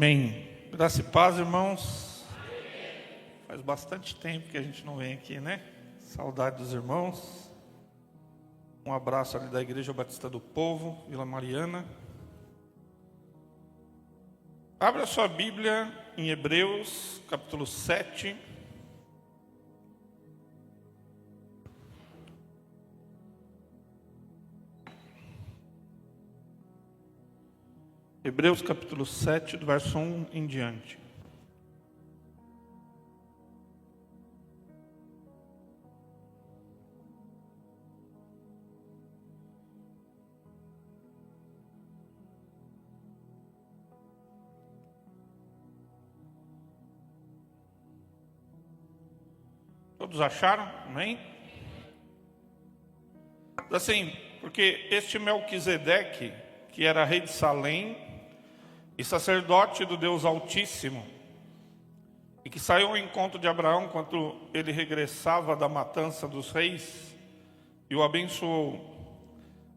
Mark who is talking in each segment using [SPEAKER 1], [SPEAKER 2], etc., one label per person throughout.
[SPEAKER 1] Amém. Graça e paz, irmãos. Faz bastante tempo que a gente não vem aqui, né? Saudade dos irmãos. Um abraço ali da Igreja Batista do Povo, Vila Mariana. Abra sua Bíblia em Hebreus, capítulo 7. Hebreus capítulo 7, do verso 1 em diante. Todos acharam? Amém? Assim, porque este Melquisedeque, que era rei de Salém e sacerdote do Deus Altíssimo, e que saiu ao encontro de Abraão quando ele regressava da matança dos reis, e o abençoou,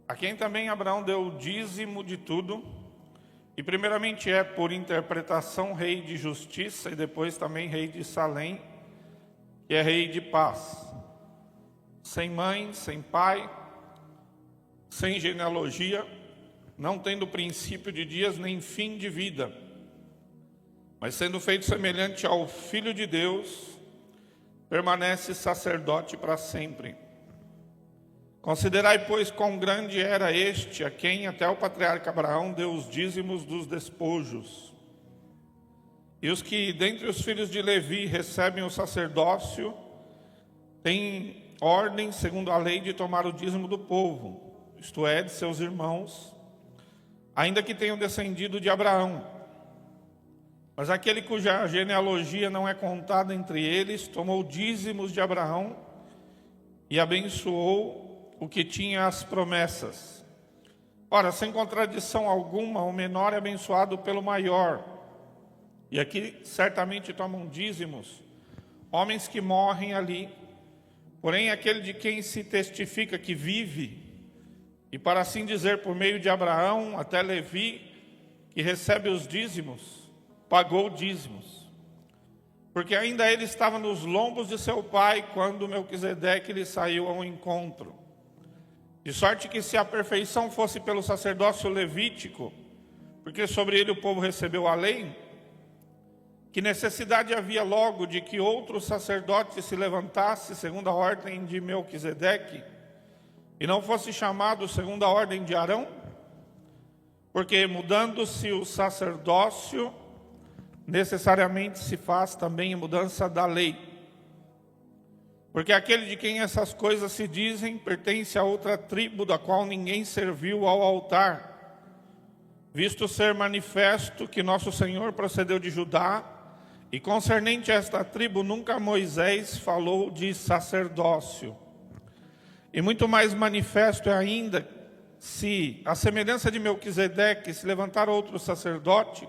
[SPEAKER 1] a quem também Abraão deu o dízimo de tudo, e primeiramente é por interpretação rei de justiça, e depois também rei de Salém, que é rei de paz, sem mãe, sem pai, sem genealogia, não tendo princípio de dias nem fim de vida, mas sendo feito semelhante ao Filho de Deus, permanece sacerdote para sempre. Considerai, pois, quão grande era este, a quem até o patriarca Abraão deu os dízimos dos despojos. E os que, dentre os filhos de Levi, recebem o sacerdócio, têm ordem, segundo a lei, de tomar o dízimo do povo, isto é, de seus irmãos, ainda que tenham descendido de Abraão. Mas aquele cuja genealogia não é contada entre eles, tomou dízimos de Abraão e abençoou o que tinha as promessas. Ora, sem contradição alguma, o menor é abençoado pelo maior. E aqui certamente tomam dízimos homens que morrem ali. Porém, aquele de quem se testifica que vive, e para assim dizer, por meio de Abraão até Levi, que recebe os dízimos, pagou dízimos. Porque ainda ele estava nos lombos de seu pai, quando Melquisedeque lhe saiu ao encontro. De sorte que se a perfeição fosse pelo sacerdócio levítico, porque sobre ele o povo recebeu a lei, que necessidade havia logo de que outro sacerdote se levantasse segundo a ordem de Melquisedeque, e não fosse chamado segundo a ordem de Arão? Porque mudando-se o sacerdócio, necessariamente se faz também a mudança da lei. Porque aquele de quem essas coisas se dizem pertence a outra tribo, da qual ninguém serviu ao altar, visto ser manifesto que nosso Senhor procedeu de Judá, e concernente a esta tribo nunca Moisés falou de sacerdócio. E muito mais manifesto é ainda, se a semelhança de Melquisedeque se levantar outro sacerdote,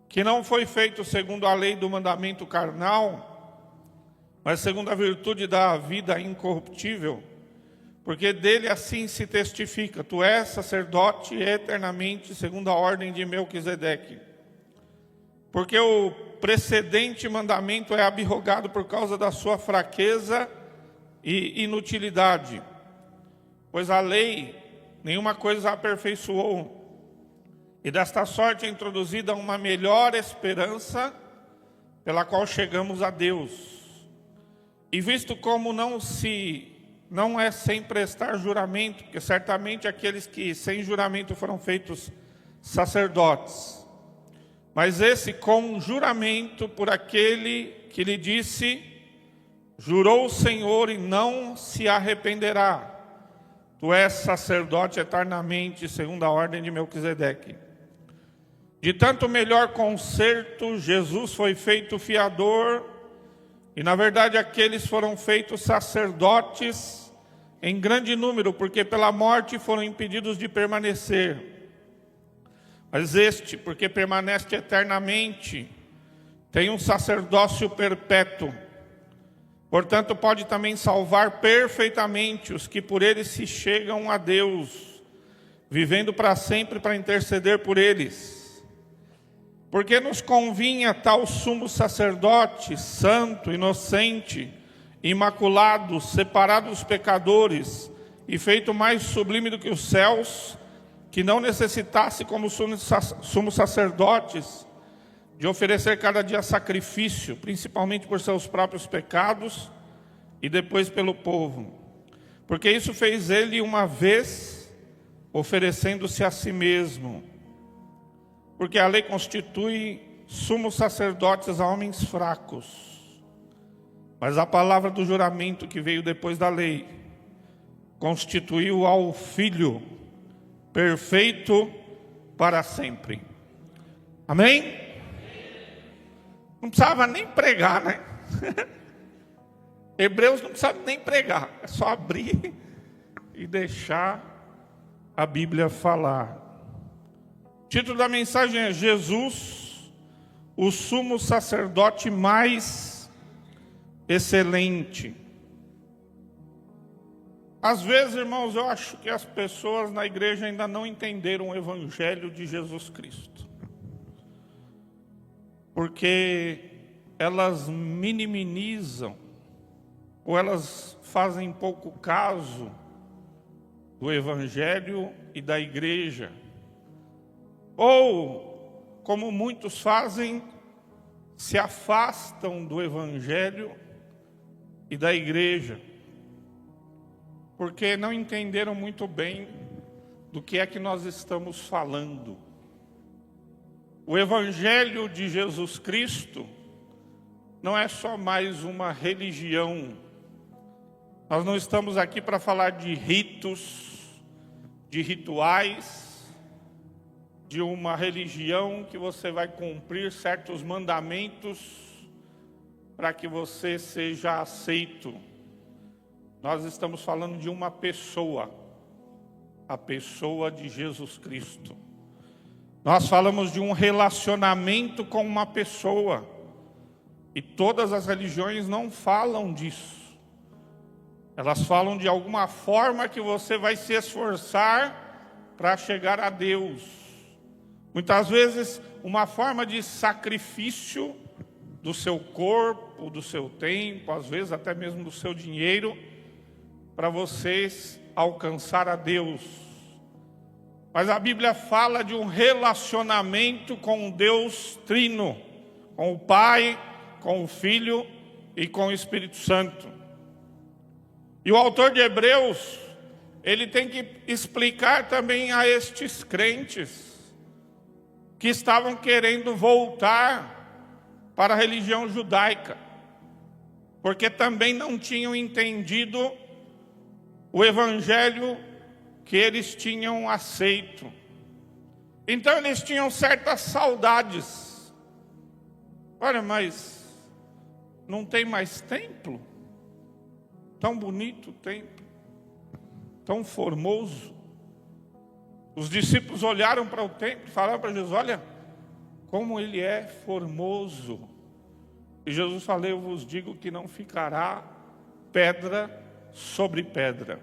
[SPEAKER 1] que não foi feito segundo a lei do mandamento carnal, mas segundo a virtude da vida incorruptível, porque dele assim se testifica, tu és sacerdote eternamente segundo a ordem de Melquisedeque. Porque o precedente mandamento é abrogado por causa da sua fraqueza e inutilidade, pois a lei nenhuma coisa aperfeiçoou, e desta sorte é introduzida uma melhor esperança, pela qual chegamos a Deus. E visto como não é sem prestar juramento, porque certamente aqueles que sem juramento foram feitos sacerdotes, mas esse com juramento por aquele que lhe disse: jurou o Senhor e não se arrependerá. Tu és sacerdote eternamente, segundo a ordem de Melquisedeque. De tanto melhor concerto, Jesus foi feito fiador, e na verdade aqueles foram feitos sacerdotes em grande número, porque pela morte foram impedidos de permanecer. Mas este, porque permanece eternamente, tem um sacerdócio perpétuo. Portanto, pode também salvar perfeitamente os que por ele se chegam a Deus, vivendo para sempre para interceder por eles. Porque nos convinha tal sumo sacerdote, santo, inocente, imaculado, separado dos pecadores e feito mais sublime do que os céus, que não necessitasse como sumos sacerdotes de oferecer cada dia sacrifício, principalmente por seus próprios pecados e depois pelo povo. Porque isso fez ele uma vez, oferecendo-se a si mesmo. Porque a lei constitui sumos sacerdotes a homens fracos. Mas a palavra do juramento que veio depois da lei constituiu ao Filho perfeito para sempre. Amém? Não precisava nem pregar, né? Hebreus não precisa nem pregar, é só abrir e deixar a Bíblia falar. O título da mensagem é Jesus, o sumo sacerdote mais excelente. Às vezes, irmãos, eu acho que as pessoas na igreja ainda não entenderam o Evangelho de Jesus Cristo. Porque elas minimizam, ou elas fazem pouco caso do Evangelho e da igreja. Ou, como muitos fazem, se afastam do Evangelho e da igreja, porque não entenderam muito bem do que é que nós estamos falando. O Evangelho de Jesus Cristo não é só mais uma religião. Nós não estamos aqui para falar de ritos, de rituais, de uma religião que você vai cumprir certos mandamentos para que você seja aceito. Nós estamos falando de uma pessoa, a pessoa de Jesus Cristo. Nós falamos de um relacionamento com uma pessoa, e todas as religiões não falam disso. Elas falam de alguma forma que você vai se esforçar para chegar a Deus. Muitas vezes, uma forma de sacrifício do seu corpo, do seu tempo, às vezes até mesmo do seu dinheiro, para vocês alcançar a Deus. Mas a Bíblia fala de um relacionamento com o Deus Trino, com o Pai, com o Filho e com o Espírito Santo. E o autor de Hebreus, ele tem que explicar também a estes crentes que estavam querendo voltar para a religião judaica, porque também não tinham entendido o Evangelho que eles tinham aceito. Então eles tinham certas saudades. Olha, mas não tem mais templo? Tão bonito o templo, tão formoso. Os discípulos olharam para o templo e falaram para Jesus: olha, como ele é formoso. E Jesus falou: eu vos digo que não ficará pedra sobre pedra.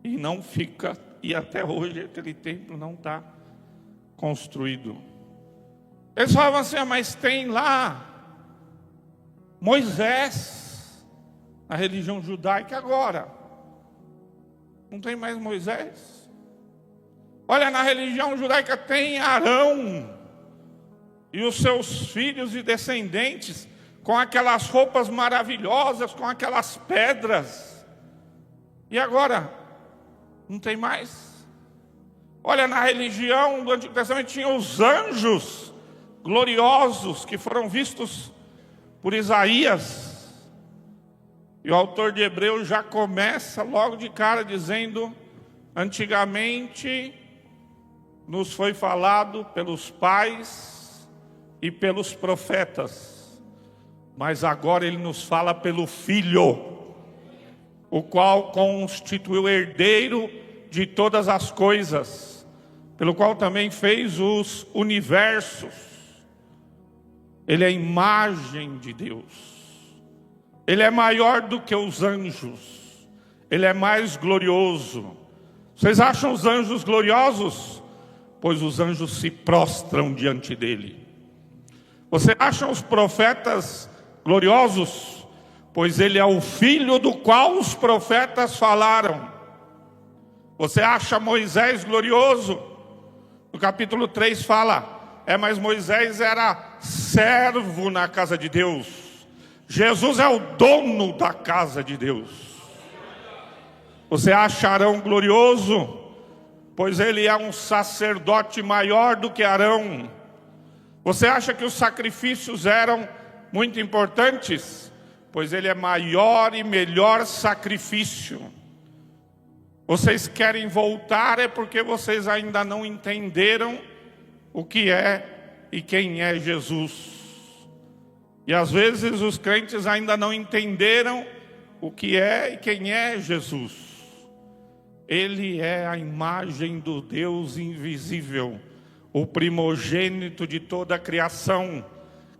[SPEAKER 1] E não fica, e até hoje aquele templo não está construído. Eles falavam assim: mas tem lá Moisés, na religião judaica agora. Não tem mais Moisés. Olha, na religião judaica tem Arão e os seus filhos e descendentes, com aquelas roupas maravilhosas, com aquelas pedras. E agora? Não tem mais. Olha, na religião do Antigo Testamento tinha os anjos gloriosos que foram vistos por Isaías. E o autor de Hebreus já começa logo de cara dizendo: antigamente nos foi falado pelos pais e pelos profetas, mas agora ele nos fala pelo Filho, o qual constituiu o herdeiro de todas as coisas, pelo qual também fez os universos. Ele é a imagem de Deus. Ele é maior do que os anjos. Ele é mais glorioso. Vocês acham os anjos gloriosos? pois os anjos se prostram diante dele. Você acha os profetas gloriosos? Pois ele é o filho do qual os profetas falaram. Você acha Moisés glorioso? No capítulo 3 fala, mas Moisés era servo na casa de Deus. Jesus é o dono da casa de Deus. Você acha Arão glorioso? Pois ele é um sacerdote maior do que Arão. Você acha que os sacrifícios eram muito importantes? Pois ele é maior e melhor sacrifício. Vocês querem voltar porque vocês ainda não entenderam o que é e quem é Jesus. E às vezes os crentes ainda não entenderam o que é e quem é Jesus. Ele é a imagem do Deus invisível, o primogênito de toda a criação,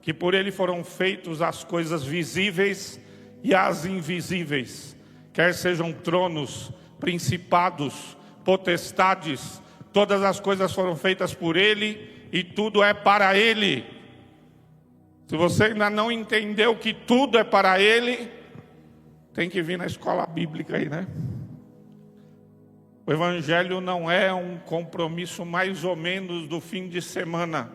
[SPEAKER 1] que por ele foram feitos as coisas visíveis e as invisíveis, quer sejam tronos, principados, potestades, todas as coisas foram feitas por ele e tudo é para ele. Se você ainda não entendeu que tudo é para ele, tem que vir na escola bíblica aí, né? O evangelho não é um compromisso mais ou menos do fim de semana.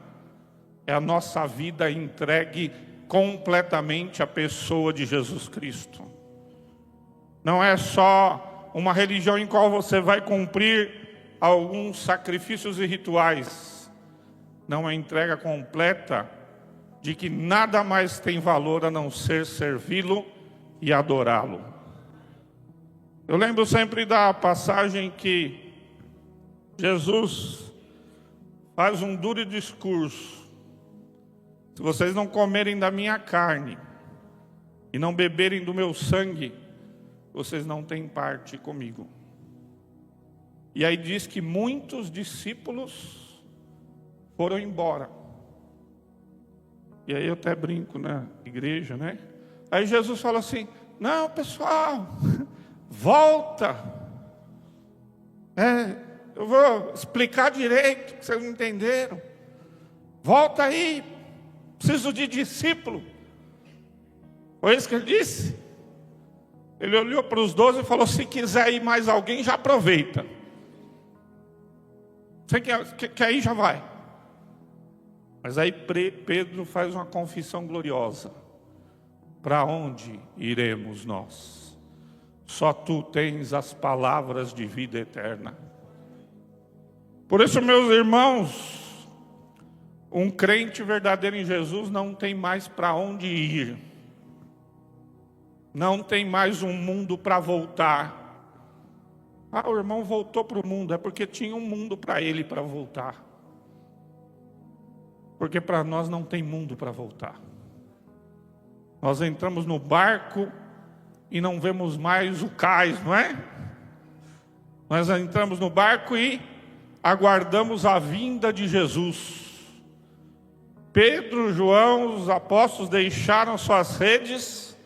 [SPEAKER 1] É a nossa vida entregue completamente à pessoa de Jesus Cristo. Não é só uma religião em qual você vai cumprir alguns sacrifícios e rituais. Não é entrega completa de que nada mais tem valor a não ser servi-lo e adorá-lo. Eu lembro sempre da passagem que Jesus faz um duro discurso. Se vocês não comerem da minha carne e não beberem do meu sangue, vocês não têm parte comigo. E aí diz que muitos discípulos foram embora. E aí eu até brinco na igreja, né? Aí Jesus fala assim, não pessoal, volta. Eu vou explicar direito, que vocês não entenderam. Volta aí, preciso de discípulo. Foi isso que ele disse? Ele olhou para os 12 e falou, se quiser ir mais alguém, já aproveita. Você quer ir, já vai. Mas aí Pedro faz uma confissão gloriosa. Para onde iremos nós? Só tu tens as palavras de vida eterna. Por isso, meus irmãos, um crente verdadeiro em Jesus não tem mais para onde ir. Não tem mais um mundo para voltar. O irmão voltou para o mundo, é porque tinha um mundo para ele para voltar. Porque para nós não tem mundo para voltar. Nós entramos no barco e não vemos mais o cais, não é? Nós entramos no barco e aguardamos a vinda de Jesus. Pedro, João, os apóstolos deixaram suas redes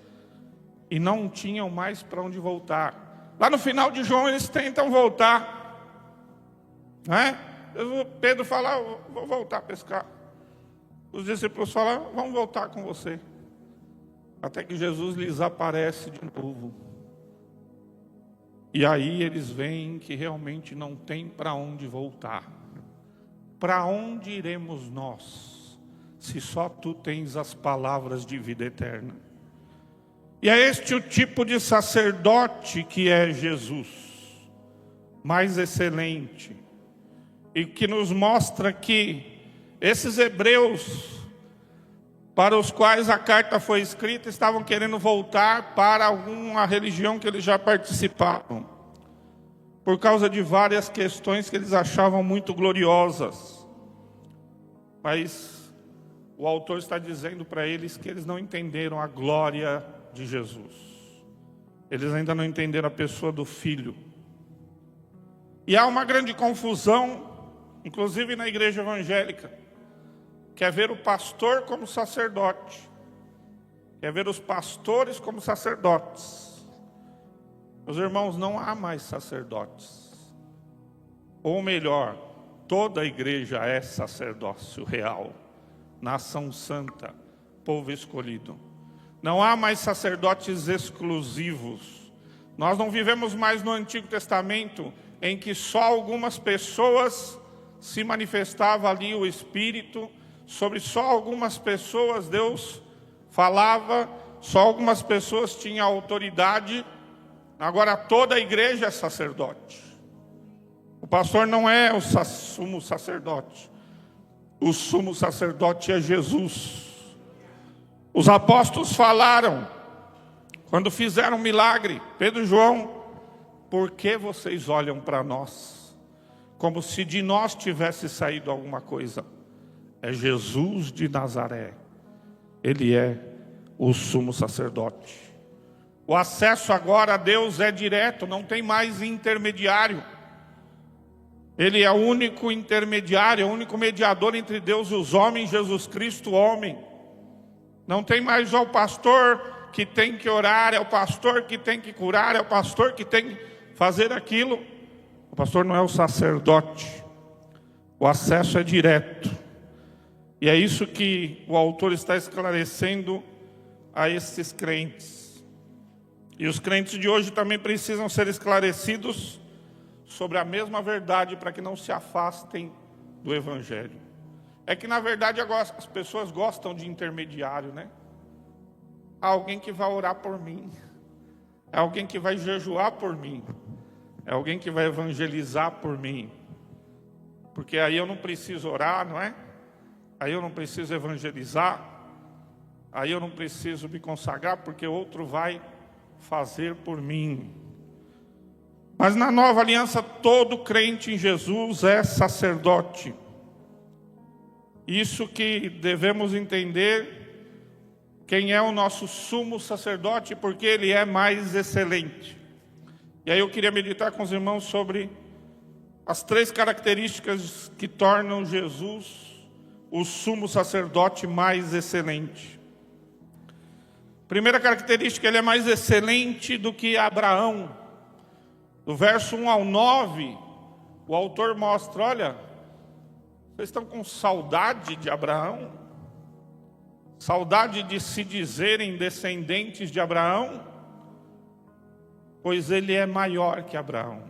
[SPEAKER 1] e não tinham mais para onde voltar. Lá no final de João eles tentam voltar, não é? Pedro fala, vou voltar a pescar. Os discípulos falam, vamos voltar com você. Até que Jesus lhes aparece de novo. E aí eles veem que realmente não tem para onde voltar. Para onde iremos nós, se só tu tens as palavras de vida eterna? E é este o tipo de sacerdote que é Jesus, mais excelente, e que nos mostra que esses hebreus, para os quais a carta foi escrita, estavam querendo voltar para alguma religião que eles já participavam, por causa de várias questões que eles achavam muito gloriosas. Mas o autor está dizendo para eles que eles não entenderam a glória de Jesus. Eles ainda não entenderam a pessoa do Filho. E há uma grande confusão, inclusive na igreja evangélica. Quer ver o pastor como sacerdote. Quer ver os pastores como sacerdotes. Meus irmãos, não há mais sacerdotes. Ou melhor, toda a igreja é sacerdócio real, nação santa, povo escolhido. Não há mais sacerdotes exclusivos. Nós não vivemos mais no Antigo Testamento, em que só algumas pessoas se manifestava ali o Espírito, sobre só algumas pessoas Deus falava, só algumas pessoas tinham autoridade. Agora toda a igreja é sacerdote. O pastor não é o sumo sacerdote. O sumo sacerdote é Jesus. Os apóstolos falaram, quando fizeram um milagre, Pedro e João: por que vocês olham para nós, como se de nós tivesse saído alguma coisa? É Jesus de Nazaré. Ele é o sumo sacerdote. O acesso agora a Deus é direto, não tem mais intermediário. Ele é o único intermediário, é o único mediador entre Deus e os homens, Jesus Cristo, homem. Não tem mais o pastor que tem que orar, é o pastor que tem que curar, é o pastor que tem que fazer aquilo. O pastor não é o sacerdote. O acesso é direto. E é isso que o autor está esclarecendo a esses crentes. E os crentes de hoje também precisam ser esclarecidos sobre a mesma verdade, para que não se afastem do Evangelho. É que na verdade agora as pessoas gostam de intermediário, né? Alguém que vai orar por mim, é alguém que vai jejuar por mim, é alguém que vai evangelizar por mim, porque aí eu não preciso orar, não é? Aí eu não preciso evangelizar, aí eu não preciso me consagrar, porque outro vai fazer por mim. Mas na nova aliança, todo crente em Jesus é sacerdote. Isso que devemos entender, quem é o nosso sumo sacerdote, porque ele é mais excelente. E aí eu queria meditar com os irmãos sobre as 3 características que tornam Jesus o sumo sacerdote mais excelente. Primeira característica, ele é mais excelente do que Abraão. Do verso 1 ao 9, o autor mostra: olha, vocês estão com saudade de Abraão? Saudade de se dizerem descendentes de Abraão? Pois ele é maior que Abraão.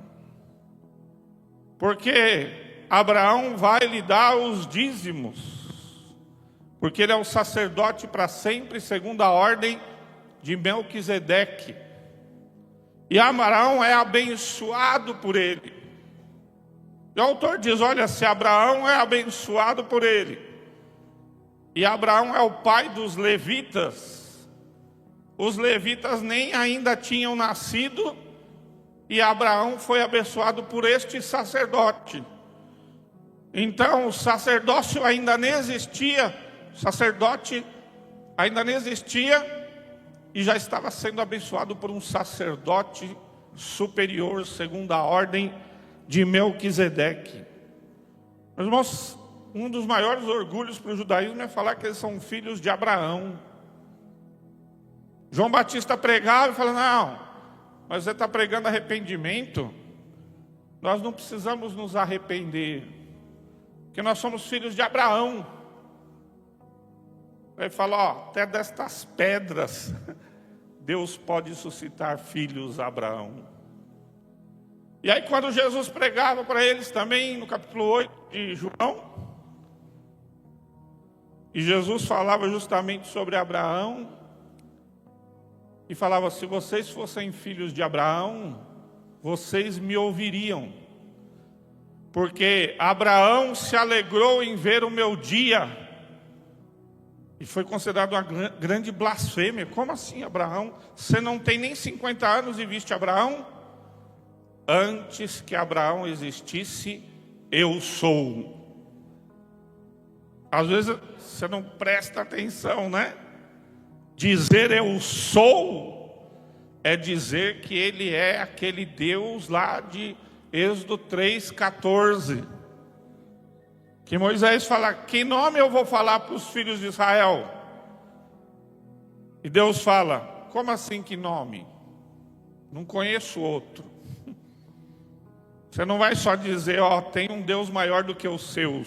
[SPEAKER 1] Porque Abraão vai lhe dar os dízimos, porque ele é o sacerdote para sempre, segundo a ordem de Melquisedeque. E Abraão é abençoado por ele. E o autor diz: olha, se Abraão é abençoado por ele, e Abraão é o pai dos levitas, os levitas nem ainda tinham nascido, e Abraão foi abençoado por este sacerdote. Então o sacerdócio ainda não existia, o sacerdote ainda não existia, e já estava sendo abençoado por um sacerdote superior, segundo a ordem de Melquisedeque. Meus irmãos, um dos maiores orgulhos para o judaísmo é falar que eles são filhos de Abraão. João Batista pregava e falava: não, mas você está pregando arrependimento, nós não precisamos nos arrepender, porque nós somos filhos de Abraão. Ele fala: ó, até destas pedras Deus pode suscitar filhos a Abraão. E aí quando Jesus pregava para eles também, no capítulo 8 de João, e Jesus falava justamente sobre Abraão, e falava: se vocês fossem filhos de Abraão, vocês me ouviriam, porque Abraão se alegrou em ver o meu dia. E foi considerado uma grande blasfêmia. Como assim, Abraão? Você não tem nem 50 anos e viste Abraão? Antes que Abraão existisse, eu sou. Às vezes você não presta atenção, né? Dizer eu sou é dizer que ele é aquele Deus lá de Êxodo 3,14. Que Moisés fala: que nome eu vou falar para os filhos de Israel? E Deus fala: como assim que nome? Não conheço outro. Você não vai só dizer, ó, tem um Deus maior do que os seus.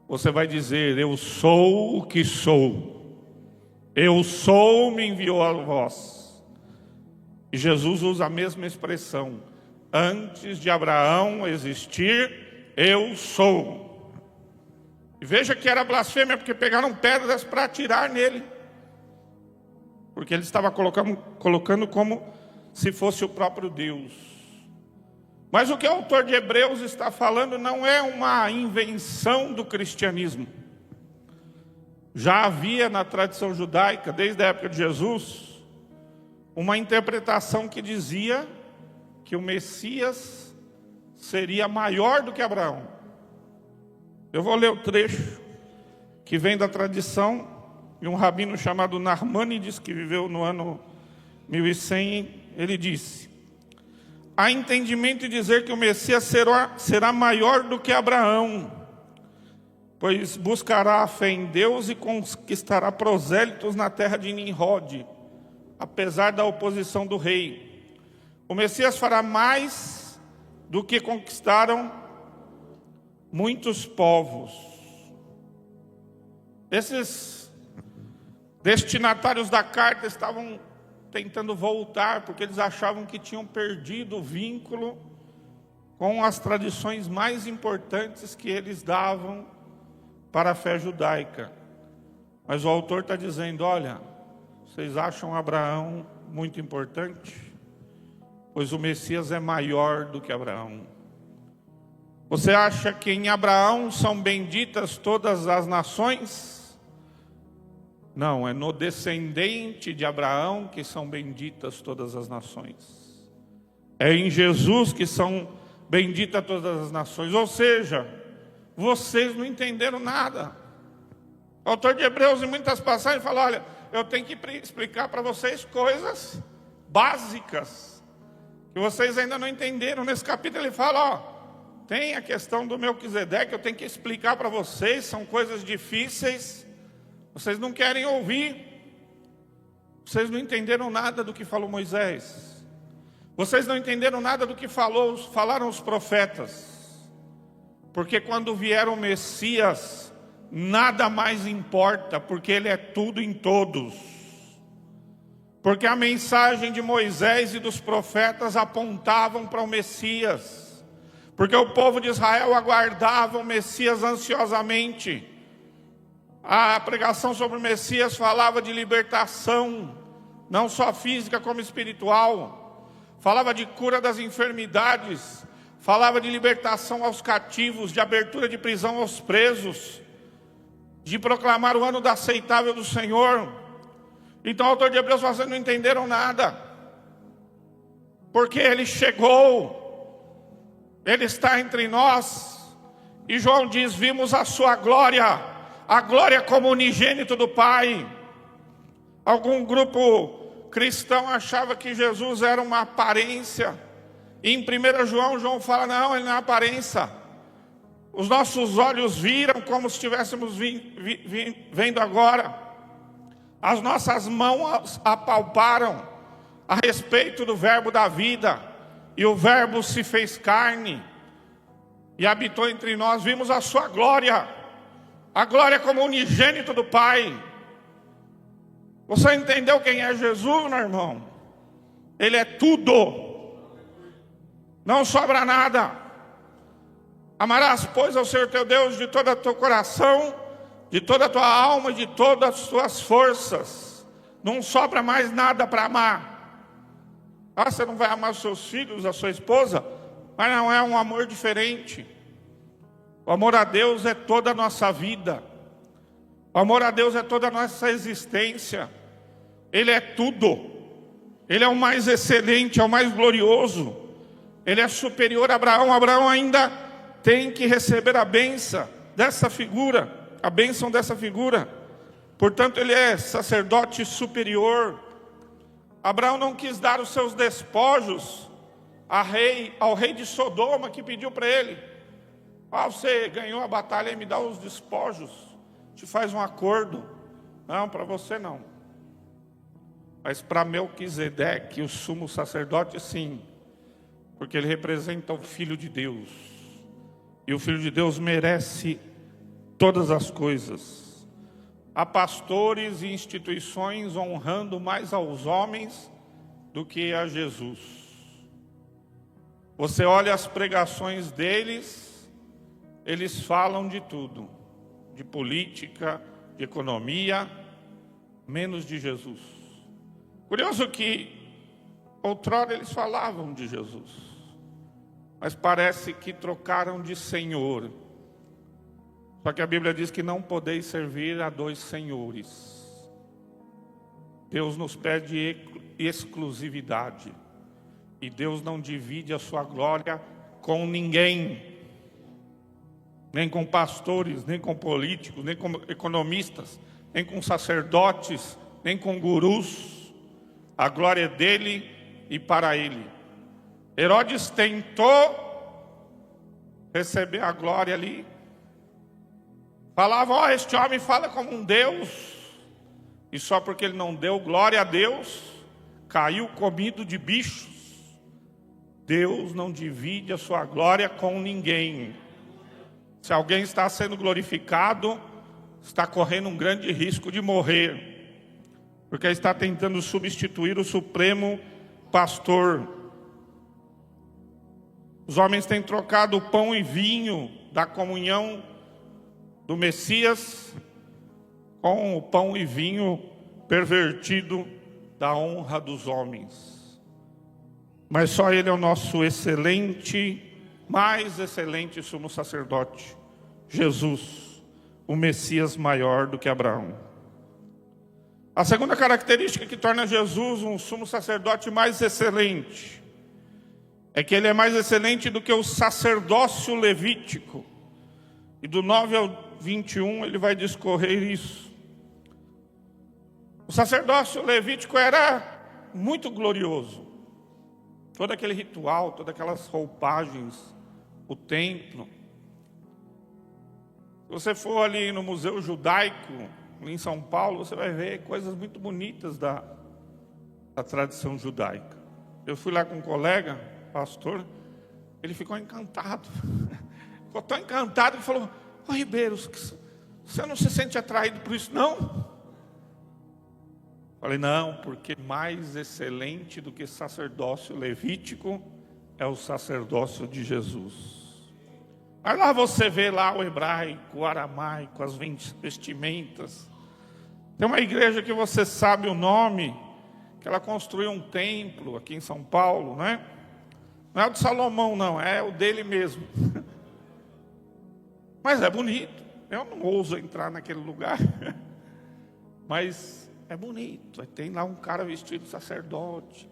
[SPEAKER 1] Você vai dizer, eu sou o que sou. Eu sou, me enviou a vós. E Jesus usa a mesma expressão. Antes de Abraão existir, eu sou. E veja que era blasfêmia, porque pegaram pedras para atirar nele. Porque ele estava colocando como se fosse o próprio Deus. Mas o que o autor de Hebreus está falando não é uma invenção do cristianismo. Já havia na tradição judaica, desde a época de Jesus, uma interpretação que dizia que o Messias seria maior do que Abraão. Eu vou ler o trecho que vem da tradição de um rabino chamado Narmanides, que viveu no ano 1100. Ele disse: há entendimento em dizer que o Messias será maior do que Abraão, pois buscará a fé em Deus e conquistará prosélitos na terra de Nimrod, apesar da oposição do rei. O Messias fará mais do que conquistaram muitos povos. Esses destinatários da carta estavam tentando voltar, porque eles achavam que tinham perdido o vínculo com as tradições mais importantes que eles davam para a fé judaica. Mas o autor está dizendo, olha, vocês acham Abraão muito importante? Pois o Messias é maior do que Abraão. Você acha que em Abraão são benditas todas as nações? Não, é no descendente de Abraão que são benditas todas as nações. É em Jesus que são benditas todas as nações. Ou seja, vocês não entenderam nada. O autor de Hebreus, em muitas passagens, fala, olha, eu tenho que explicar para vocês coisas básicas que vocês ainda não entenderam. Nesse capítulo ele fala, ó, tem a questão do Melquisedeque, eu tenho que explicar para vocês, são coisas difíceis. Vocês não querem ouvir. Vocês não entenderam nada do que falou Moisés. Vocês não entenderam nada do que falaram os profetas. Porque quando vier o Messias, nada mais importa, porque ele é tudo em todos. Porque a mensagem de Moisés e dos profetas apontavam para o Messias. Porque o povo de Israel aguardava o Messias ansiosamente. A pregação sobre o Messias falava de libertação, não só física como espiritual. Falava de cura das enfermidades, falava de libertação aos cativos, de abertura de prisão aos presos, de proclamar o ano da aceitável do Senhor. Então o autor de Hebreus fala, vocês não entenderam nada, porque ele chegou, ele está entre nós, e João diz, vimos a sua glória, a glória como unigênito do Pai. Algum grupo cristão achava que Jesus era uma aparência. E em 1 João fala, não, ele não é aparência. Os nossos olhos viram como se estivéssemos vendo agora. As nossas mãos apalparam a respeito do verbo da vida. E o verbo se fez carne e habitou entre nós. Vimos a sua glória. A glória como unigênito do Pai. Você entendeu quem é Jesus, meu irmão? Ele é tudo. Não sobra nada. Amarás, pois, ao Senhor teu Deus de todo o teu coração, de toda a tua alma e de todas as tuas forças. Não sobra mais nada para amar. Ah, você não vai amar os seus filhos, a sua esposa? Mas não é um amor diferente. O amor a Deus é toda a nossa vida. O amor a Deus é toda a nossa existência. Ele é tudo. Ele é o mais excelente, é o mais glorioso. Ele é superior a Abraão. Abraão ainda tem que receber a bênção dessa figura. A bênção dessa figura. Portanto, ele é sacerdote superior. Abraão não quis dar os seus despojos ao rei de Sodoma, que pediu para ele. Ah, você ganhou a batalha e me dá os despojos, te faz um acordo. Não, para você não. Mas para Melquisedeque, o sumo sacerdote, sim. porque ele representa o Filho de Deus. E o Filho de Deus merece todas as coisas. Há pastores e instituições honrando mais aos homens do que a Jesus. Você olha as pregações deles, eles falam de tudo, de política, de economia, menos de Jesus. Curioso que outrora eles falavam de Jesus, mas parece que trocaram de Senhor. Só que a Bíblia diz que não podeis servir a dois senhores. Deus nos pede exclusividade. E Deus não divide a sua glória com ninguém. Nem com pastores, nem com políticos, nem com economistas, nem com sacerdotes, nem com gurus. A glória é dele e para ele. Herodes tentou receber a glória ali. Falava, este homem fala como um Deus. E só porque ele não deu glória a Deus, caiu comido de bichos. Deus não divide a sua glória com ninguém. Se alguém está sendo glorificado, está correndo um grande risco de morrer, porque está tentando substituir o supremo pastor. Os homens têm trocado o pão e vinho da comunhão do Messias com o pão e vinho pervertido da honra dos homens. Mas só Ele é o nosso excelente, mais excelente sumo sacerdote, Jesus, o Messias maior do que Abraão. A segunda característica que torna Jesus um sumo sacerdote mais excelente é que ele é mais excelente do que o sacerdócio levítico. E do 9 ao 21 ele vai discorrer isso. O sacerdócio levítico era muito glorioso. Todo aquele ritual, todas aquelas roupagens, o templo. Se você for ali no Museu Judaico, em São Paulo, você vai ver coisas muito bonitas da tradição judaica. Eu fui lá com um colega, pastor, ele ficou encantado. Ficou tão encantado que falou, Ribeiro, você não se sente atraído por isso, não? Falei, não, porque mais excelente do que sacerdócio levítico é o sacerdócio de Jesus. Aí lá você vê lá o hebraico, o aramaico, as vestimentas. Tem uma igreja que você sabe o nome, que ela construiu um templo aqui em São Paulo, não é? Não é o de Salomão, não, é o dele mesmo. Mas é bonito. Eu não ouso entrar naquele lugar. Mas é bonito. Aí tem lá um cara vestido de sacerdote.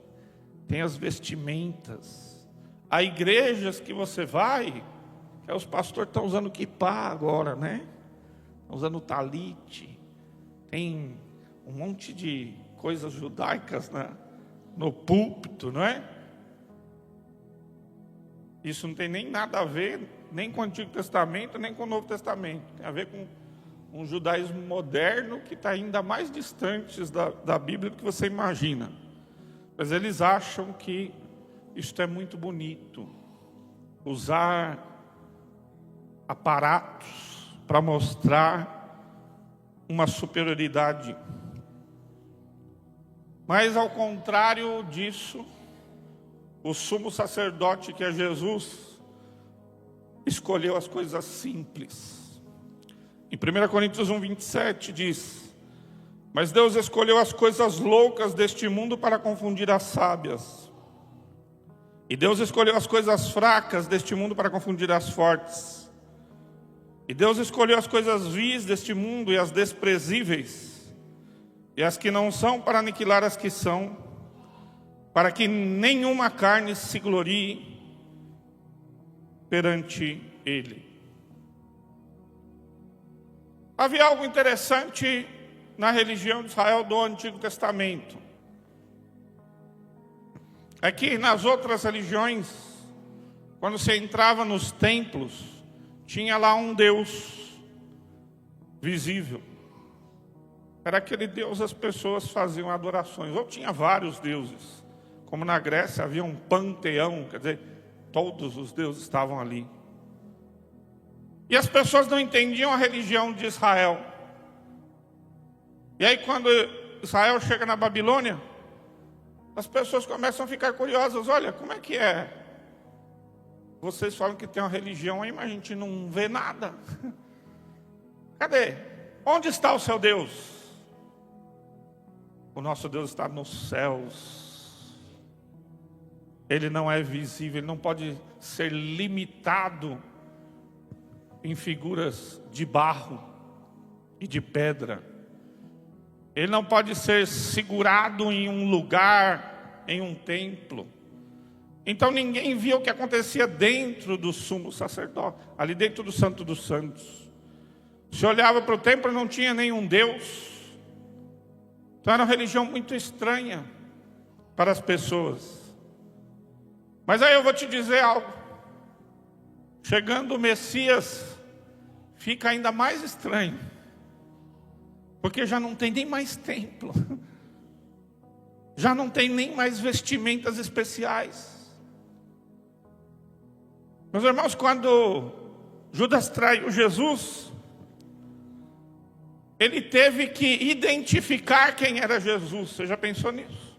[SPEAKER 1] Tem as vestimentas. Há igrejas que você vai, que os pastores estão usando quipá agora, né? Estão usando talite. Tem um monte de coisas judaicas no púlpito, não é? Isso não tem nem nada a ver, nem com o Antigo Testamento, nem com o Novo Testamento. Tem a ver com um judaísmo moderno que está ainda mais distante da Bíblia do que você imagina. Mas eles acham que isto é muito bonito. Usar aparatos para mostrar uma superioridade. Mas ao contrário disso, o sumo sacerdote que é Jesus escolheu as coisas simples. Em 1 Coríntios 1:27 diz: mas Deus escolheu as coisas loucas deste mundo para confundir as sábias. E Deus escolheu as coisas fracas deste mundo para confundir as fortes. E Deus escolheu as coisas vis deste mundo e as desprezíveis, e as que não são, para aniquilar as que são, para que nenhuma carne se glorie perante Ele. Havia algo interessante na religião de Israel do Antigo Testamento. É que nas outras religiões, quando você entrava nos templos, tinha lá um Deus visível. Era aquele Deus as pessoas faziam adorações. Ou tinha vários deuses. Como na Grécia havia um panteão, quer dizer, Todos os deuses estavam ali. E as pessoas não entendiam a religião de Israel. E aí quando Israel chega na Babilônia, as pessoas começam a ficar curiosas. Olha, como é que é? Vocês falam que tem uma religião aí, mas a gente não vê nada. Cadê? Onde está o seu Deus? O nosso Deus está nos céus. Ele não é visível, ele não pode ser limitado em figuras de barro e de pedra. Ele não pode ser segurado em um lugar, em um templo. Então ninguém via o que acontecia dentro do sumo sacerdote, ali dentro do Santo dos Santos. Se olhava para o templo e não tinha nenhum Deus. Então era uma religião muito estranha para as pessoas. Mas aí eu vou te dizer algo. Chegando o Messias, fica ainda mais estranho. Porque já não tem nem mais templo. Já não tem nem mais vestimentas especiais. Meus irmãos, quando Judas traiu Jesus, ele teve que identificar quem era Jesus. Você já pensou nisso?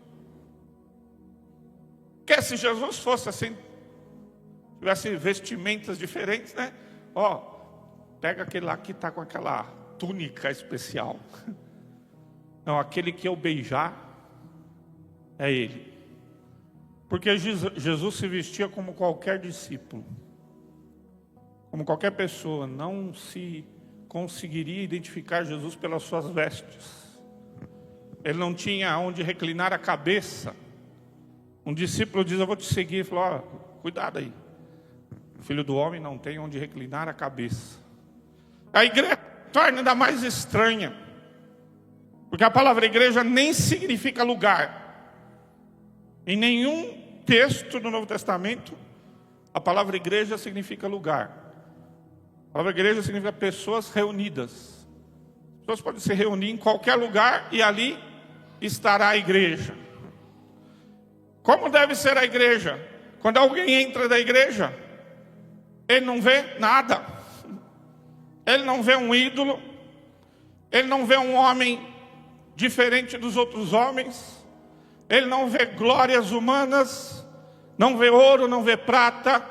[SPEAKER 1] Porque se Jesus fosse assim, tivesse vestimentas diferentes, né? Ó, pega aquele lá que está com aquela túnica especial. Não, aquele que eu beijar é ele. Porque Jesus se vestia como qualquer discípulo, como qualquer pessoa. Não se conseguiria identificar Jesus pelas suas vestes. Ele não tinha onde reclinar a cabeça. Um discípulo diz: eu vou te seguir. Ele falou: ó, cuidado aí. O Filho do Homem não tem onde reclinar a cabeça. A igreja torna ainda mais estranha, porque a palavra igreja nem significa lugar. Em nenhum texto do Novo Testamento a palavra igreja significa lugar. A palavra igreja significa pessoas reunidas. As pessoas podem se reunir em qualquer lugar e ali estará a igreja. Como deve ser a igreja? Quando alguém entra da igreja, ele não vê nada. Ele não vê um ídolo. Ele não vê um homem diferente dos outros homens. Ele não vê glórias humanas. Não vê ouro, não vê prata.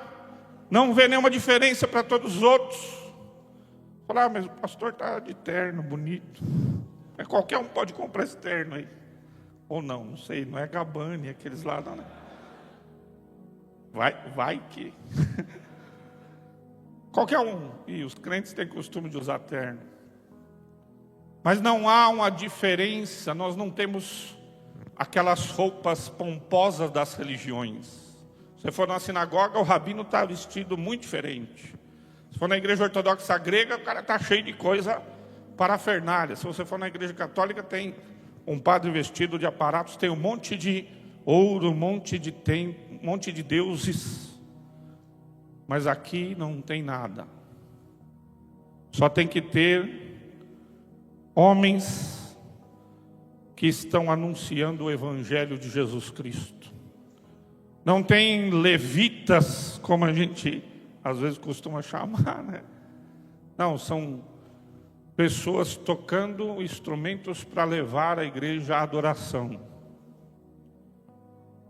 [SPEAKER 1] Não vê nenhuma diferença para todos os outros. Falar: mas o pastor está de terno, bonito. Qualquer um pode comprar esse terno aí. Ou não, não sei, não é Gabbani, aqueles lá não, né? Vai que... Qualquer um. E os crentes têm costume de usar terno. Mas não há uma diferença. Nós não temos aquelas roupas pomposas das religiões. Se você for na sinagoga, o rabino está vestido muito diferente. Se for na igreja ortodoxa grega, o cara está cheio de coisa parafernália. Se você for na igreja católica, tem um padre vestido de aparatos, tem um monte de ouro, um monte de deuses. Mas aqui não tem nada. Só tem que ter homens que estão anunciando o evangelho de Jesus Cristo. Não tem levitas, como a gente às vezes costuma chamar, né? Não, são pessoas tocando instrumentos para levar a igreja à adoração.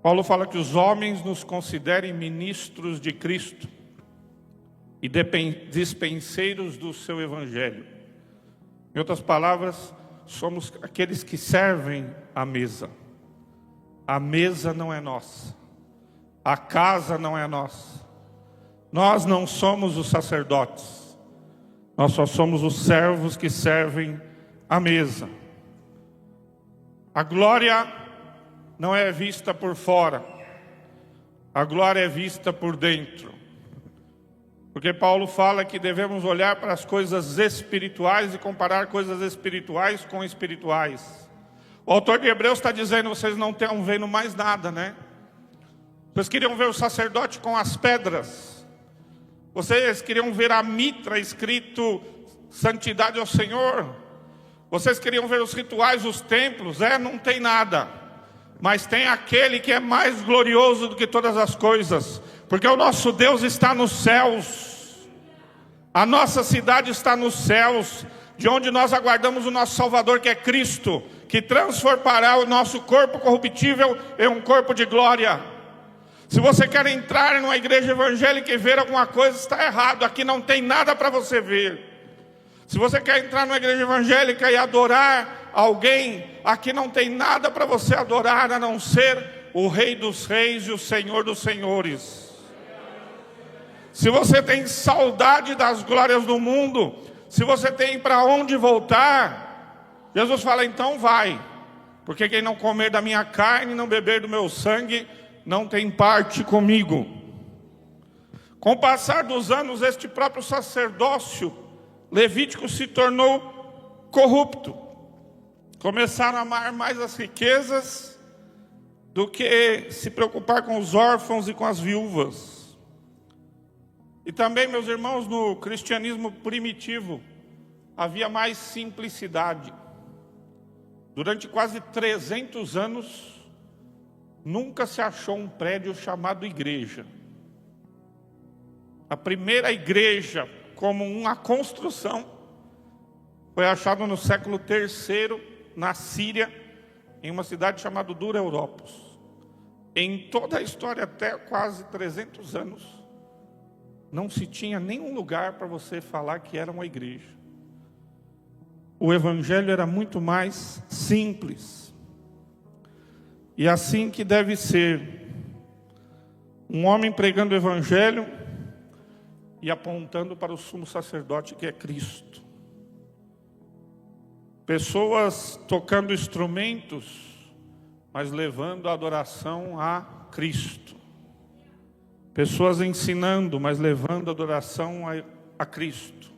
[SPEAKER 1] Paulo fala que os homens nos considerem ministros de Cristo e dispenseiros do seu evangelho. Em outras palavras, somos aqueles que servem a mesa. A mesa não é nossa. A casa não é nossa. Nós não somos os sacerdotes. Nós só somos os servos que servem a mesa. A glória não é vista por fora. A glória é vista por dentro. Porque Paulo fala que devemos olhar para as coisas espirituais e comparar coisas espirituais com espirituais. O autor de Hebreus está dizendo: vocês não estão vendo mais nada, né? Vocês queriam ver o sacerdote com as pedras. Vocês queriam ver a mitra escrito santidade ao Senhor. Vocês queriam ver os rituais, os templos. Não tem nada. Mas tem aquele que é mais glorioso do que todas as coisas. Porque o nosso Deus está nos céus. A nossa cidade está nos céus, de onde nós aguardamos o nosso Salvador, que é Cristo, que transformará o nosso corpo corruptível em um corpo de glória. Se você quer entrar numa igreja evangélica e ver alguma coisa, está errado. Aqui não tem nada para você ver. Se você quer entrar numa igreja evangélica e adorar alguém, aqui não tem nada para você adorar, a não ser o Rei dos Reis e o Senhor dos Senhores. Se você tem saudade das glórias do mundo, se você tem para onde voltar, Jesus fala, então vai. Porque quem não comer da minha carne e não beber do meu sangue, não tem parte comigo. Com o passar dos anos, este próprio sacerdócio levítico se tornou corrupto. Começaram a amar mais as riquezas do que se preocupar com os órfãos e com as viúvas. E também, meus irmãos, no cristianismo primitivo, havia mais simplicidade. Durante quase 300 anos, nunca se achou um prédio chamado igreja. A primeira igreja, como uma construção, foi achada no século III, na Síria, em uma cidade chamada Dura Europos. Em toda a história, até quase 300 anos, não se tinha nenhum lugar para você falar que era uma igreja. O evangelho era muito mais simples. E assim que deve ser. Um homem pregando o evangelho e apontando para o sumo sacerdote, que é Cristo. Pessoas tocando instrumentos, mas levando a adoração a Cristo. Pessoas ensinando, mas levando a adoração a Cristo.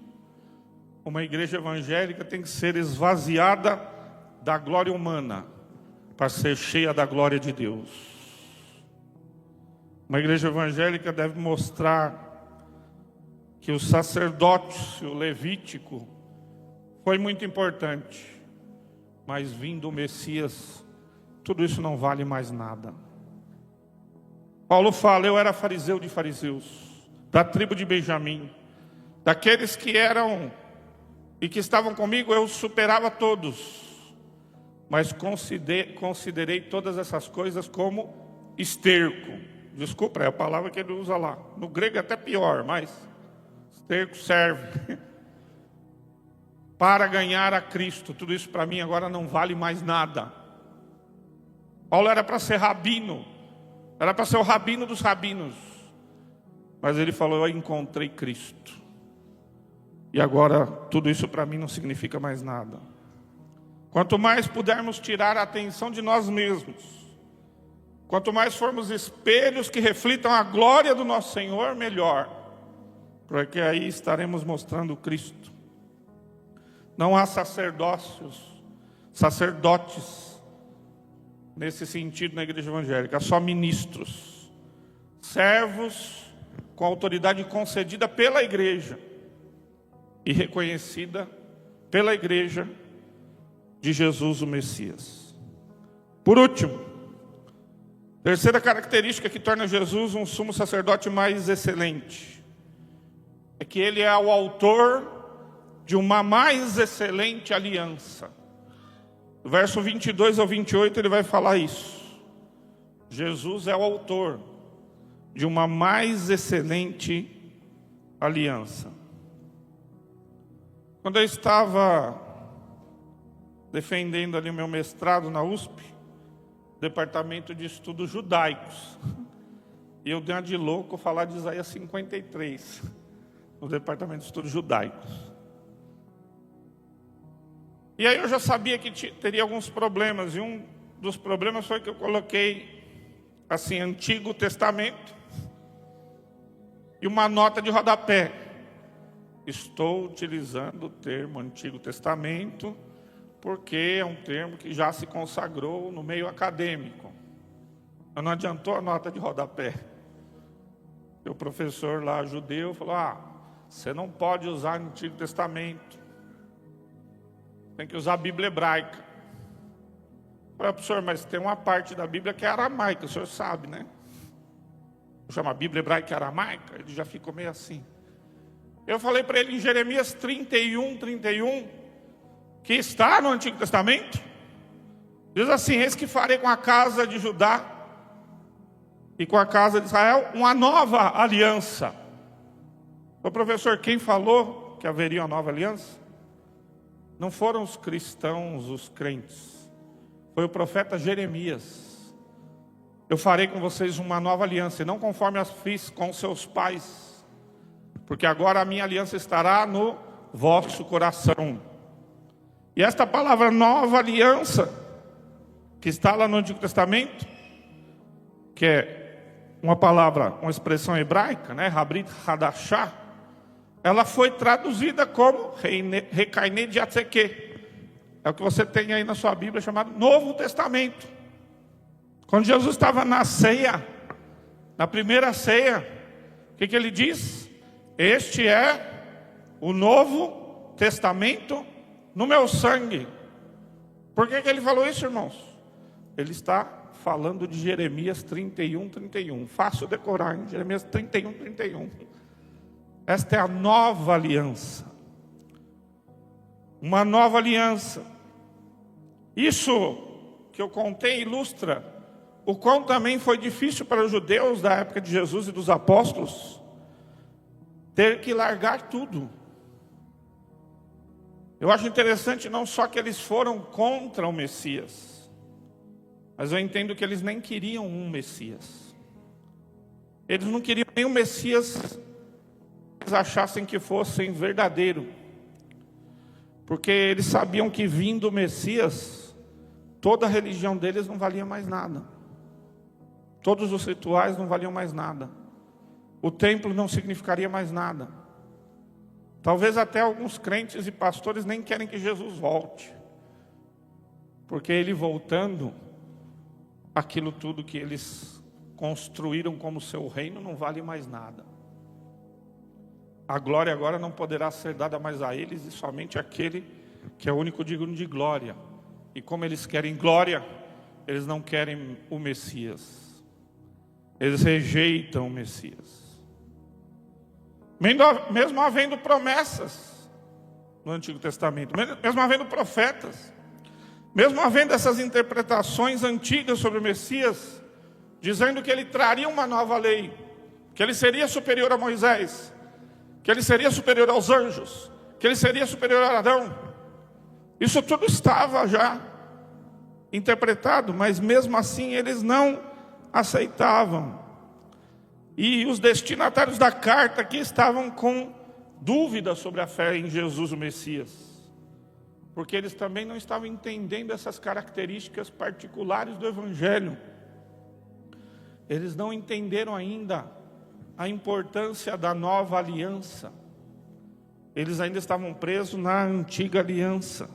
[SPEAKER 1] Uma igreja evangélica tem que ser esvaziada da glória humana, para ser cheia da glória de Deus. Uma igreja evangélica deve mostrar que o sacerdócio levítico foi muito importante, mas vindo o Messias, tudo isso não vale mais nada. Paulo fala, eu era fariseu de fariseus, da tribo de Benjamim, daqueles que eram e que estavam comigo, eu superava todos, mas considerei todas essas coisas como esterco. Desculpa, é a palavra que ele usa lá. No grego é até pior, mas esterco serve para ganhar a Cristo. Tudo isso para mim agora não vale mais nada. Paulo era para ser rabino, era para ser o rabino dos rabinos, mas ele falou, eu encontrei Cristo, e agora tudo isso para mim não significa mais nada. Quanto mais pudermos tirar a atenção de nós mesmos, quanto mais formos espelhos que reflitam a glória do nosso Senhor, melhor, porque aí estaremos mostrando Cristo. Não há sacerdotes nesse sentido na igreja evangélica, há só ministros, servos com autoridade concedida pela igreja e reconhecida pela igreja de Jesus o Messias. Por último, terceira característica que torna Jesus um sumo sacerdote mais excelente é que ele é o autor de uma mais excelente aliança. Do verso 22 ao 28 ele vai falar isso. Jesus é o autor de uma mais excelente aliança. Quando eu estava defendendo ali o meu mestrado na USP, Departamento de Estudos Judaicos, e eu dei uma de louco falar de Isaías 53, no Departamento de Estudos Judaicos. E aí eu já sabia que teria alguns problemas, e um dos problemas foi que eu coloquei, assim, Antigo Testamento, e uma nota de rodapé. Estou utilizando o termo Antigo Testamento, porque é um termo que já se consagrou no meio acadêmico. Não adiantou a nota de rodapé. O professor lá, judeu, falou, você não pode usar o Antigo Testamento, tem que usar a Bíblia hebraica. Eu falei, professor, mas tem uma parte da Bíblia que é aramaica, o senhor sabe, né? chama Bíblia Hebraica e Aramaica, ele já ficou meio assim. Eu falei para ele em Jeremias 31, que está no Antigo Testamento, diz assim: eis que farei com a casa de Judá e com a casa de Israel uma nova aliança. Ô professor, quem falou que haveria uma nova aliança? Não foram os cristãos, os crentes. Foi o profeta Jeremias. Eu farei com vocês uma nova aliança, e não conforme as fiz com seus pais, porque agora a minha aliança estará no vosso coração. E esta palavra nova aliança, que está lá no Antigo Testamento, que é uma palavra, uma expressão hebraica, né? Habrit Hadashah, ela foi traduzida como Rekaine de Atzeke. É o que você tem aí na sua Bíblia chamado Novo Testamento. Quando Jesus estava na ceia, na primeira ceia, o que ele diz? Este é o Novo Testamento no meu sangue. Por que ele falou isso, irmãos? Ele está falando de Jeremias 31. Fácil decorar, hein? Jeremias 31. Esta é a nova aliança. Uma nova aliança. Isso que eu contei ilustra o quão também foi difícil para os judeus da época de Jesus e dos apóstolos ter que largar tudo. Eu acho interessante não só que eles foram contra o Messias, mas eu entendo que eles nem queriam um Messias. Eles não queriam nem um Messias que eles achassem que fossem verdadeiro, porque eles sabiam que vindo o Messias, toda a religião deles não valia mais nada, todos os rituais não valiam mais nada, o templo não significaria mais nada. Talvez até alguns crentes e pastores nem querem que Jesus volte, porque ele voltando, aquilo tudo que eles construíram como seu reino não vale mais nada. A glória agora não poderá ser dada mais a eles, e somente aquele que é o único digno de glória. E como eles querem glória, eles não querem o Messias. Eles rejeitam o Messias. Mesmo havendo promessas no Antigo Testamento, mesmo havendo profetas, mesmo havendo essas interpretações antigas sobre o Messias, dizendo que ele traria uma nova lei, que ele seria superior a Moisés, que ele seria superior aos anjos, que ele seria superior a Adão. Isso tudo estava já interpretado, mas mesmo assim eles não aceitavam. E os destinatários da carta aqui estavam com dúvida sobre a fé em Jesus o Messias, porque eles também não estavam entendendo essas características particulares do Evangelho. Eles não entenderam ainda a importância da nova aliança. Eles ainda estavam presos na antiga aliança.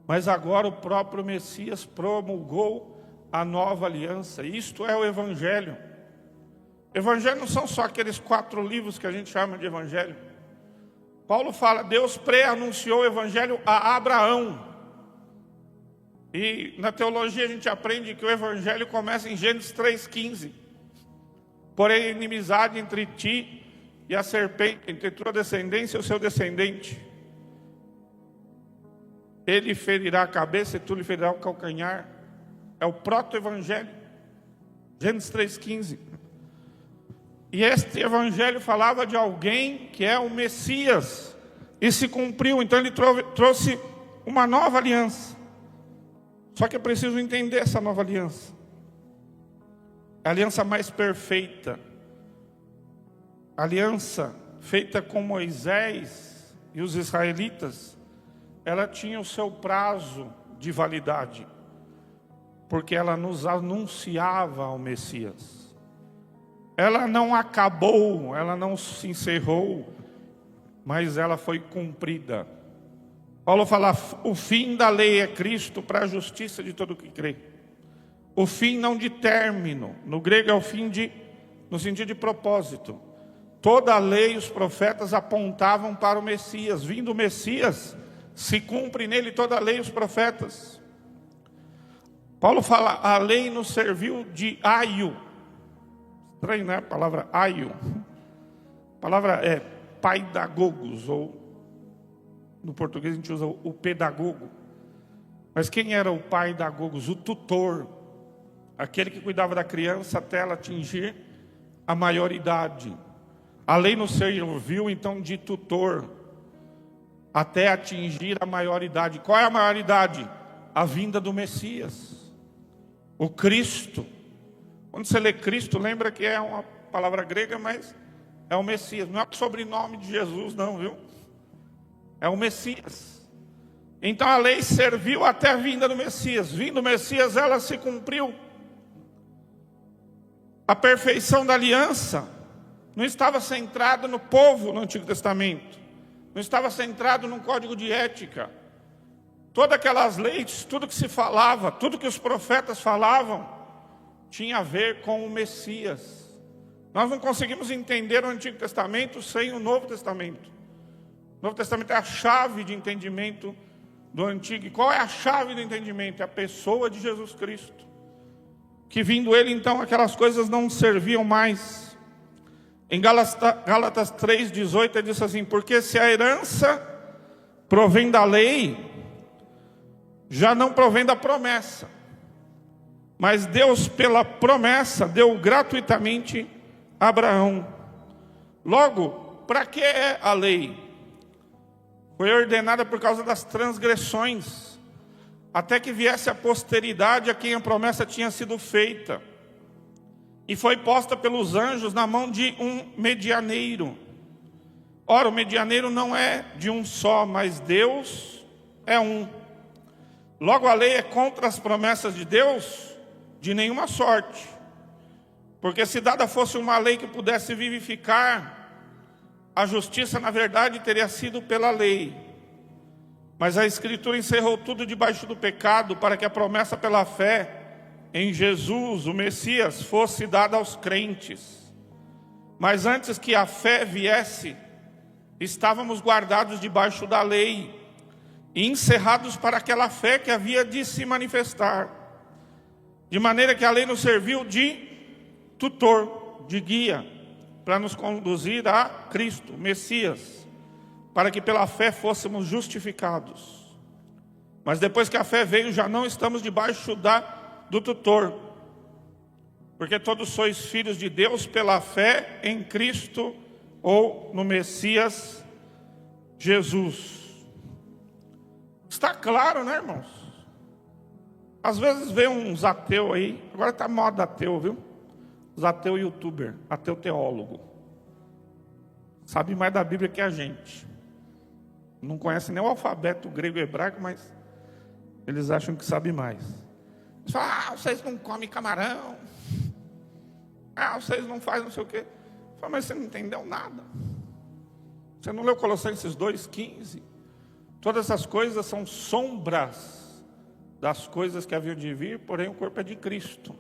[SPEAKER 1] Mas agora o próprio Messias promulgou a nova aliança. Isto é o Evangelho. Evangelho não são só aqueles 4 livros que a gente chama de Evangelho. Paulo fala, Deus pré-anunciou o Evangelho a Abraão. E na teologia a gente aprende que o Evangelho começa em Gênesis 3,15. Porém, inimizade entre ti e a serpente, entre tua descendência e o seu descendente. Ele ferirá a cabeça e tu lhe ferirá o calcanhar. É o proto-evangelho. Gênesis 3,15. E este evangelho falava de alguém que é o Messias. E se cumpriu, então ele trouxe uma nova aliança. Só que é preciso entender essa nova aliança. A aliança mais perfeita. A aliança feita com Moisés e os israelitas, ela tinha o seu prazo de validade, porque ela nos anunciava ao Messias. Ela não acabou, ela não se encerrou, mas ela foi cumprida. Paulo fala, o fim da lei é Cristo para a justiça de todo o que crê. O fim não de término, no grego é o fim no sentido de propósito. Toda a lei e os profetas apontavam para o Messias. Vindo o Messias, se cumpre nele toda a lei e os profetas. Paulo fala, a lei nos serviu de aio. Estranho, né? A palavra aio. A palavra é paidagogos, ou no português a gente usa o pedagogo. Mas quem era o paidagogos? O tutor. Aquele que cuidava da criança até ela atingir a maioridade. A lei nos serviu então de tutor até atingir a maioridade. Qual é a maioridade? A vinda do Messias, o Cristo. Quando você lê Cristo, lembra que é uma palavra grega, mas é o Messias. Não é o sobrenome de Jesus, não, viu? É o Messias. Então a lei serviu até a vinda do Messias. Vindo o Messias, ela se cumpriu. A perfeição da aliança não estava centrada no povo no Antigo Testamento. Não estava centrado num código de ética. Todas aquelas leis, tudo que se falava, tudo que os profetas falavam, tinha a ver com o Messias. Nós não conseguimos entender o Antigo Testamento sem o Novo Testamento. O Novo Testamento é a chave de entendimento do Antigo. E qual é a chave do entendimento? É a pessoa de Jesus Cristo. Que vindo ele, então, aquelas coisas não serviam mais. Em Gálatas 3,18, ele diz assim: porque se a herança provém da lei, já não provém da promessa. Mas Deus, pela promessa, deu gratuitamente a Abraão. Logo, para que é a lei? Foi ordenada por causa das transgressões, até que viesse a posteridade a quem a promessa tinha sido feita. E foi posta pelos anjos na mão de um medianeiro. Ora, o medianeiro não é de um só, mas Deus é um. Logo, a lei é contra as promessas de Deus de nenhuma sorte. Porque se dada fosse uma lei que pudesse vivificar, a justiça, na verdade, teria sido pela lei. Mas a Escritura encerrou tudo debaixo do pecado, para que a promessa pela fé em Jesus, o Messias, fosse dada aos crentes. Mas antes que a fé viesse, estávamos guardados debaixo da lei e encerrados para aquela fé que havia de se manifestar. De maneira que a lei nos serviu de tutor, de guia, para nos conduzir a Cristo, Messias, para que pela fé fôssemos justificados. Mas depois que a fé veio, já não estamos debaixo do tutor, porque todos sois filhos de Deus pela fé em Cristo ou no Messias Jesus. Está claro, né, irmãos? Às vezes vem uns ateus aí, agora está moda ateu, viu? Os ateu youtuber, ateu teólogo. Sabe mais da Bíblia que a gente. Não conhece nem o alfabeto grego e hebraico, mas eles acham que sabem mais. Eles falam: vocês não comem camarão. Vocês não fazem não sei o quê. Eu falo: mas você não entendeu nada. Você não leu Colossenses 2,15? Todas essas coisas são sombras das coisas que haviam de vir, porém o corpo é de Cristo.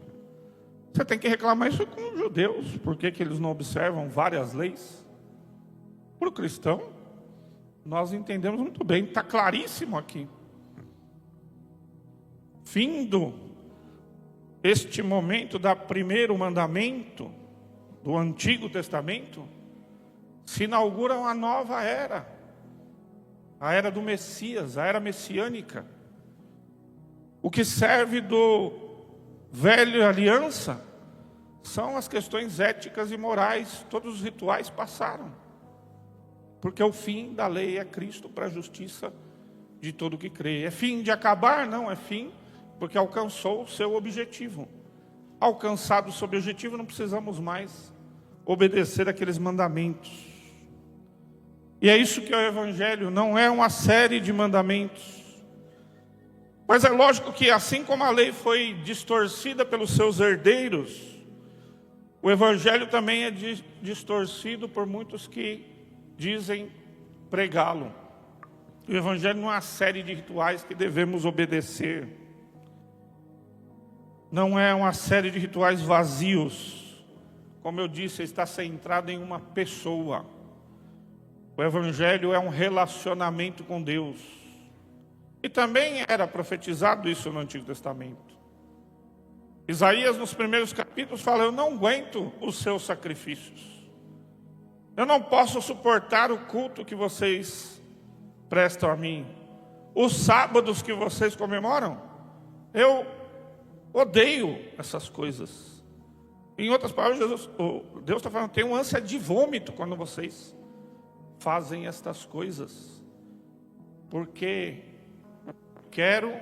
[SPEAKER 1] Você tem que reclamar isso com os judeus. Por que eles não observam várias leis? Para o cristão, nós entendemos muito bem, está claríssimo aqui. Findo este momento do primeiro mandamento do Antigo Testamento, se inaugura uma nova era, a era do Messias, a era messiânica. O que serve do velho aliança são as questões éticas e morais. Todos os rituais passaram, porque o fim da lei é Cristo para a justiça de todo que crê. É fim de acabar? Não, é fim porque alcançou o seu objetivo. Alcançado o seu objetivo, não precisamos mais obedecer aqueles mandamentos. E é isso que é o Evangelho, não é uma série de mandamentos. Mas é lógico que assim como a lei foi distorcida pelos seus herdeiros, o Evangelho também é distorcido por muitos que dizem pregá-lo. O Evangelho não é uma série de rituais que devemos obedecer. Não é uma série de rituais vazios. Como eu disse, está centrado em uma pessoa. O Evangelho é um relacionamento com Deus. E também era profetizado isso no Antigo Testamento. Isaías, nos primeiros capítulos, fala: eu não aguento os seus sacrifícios. Eu não posso suportar o culto que vocês prestam a mim. Os sábados que vocês comemoram, eu odeio essas coisas. Em outras palavras, Deus está falando: tem uma ânsia de vômito quando vocês fazem estas coisas. Porque quero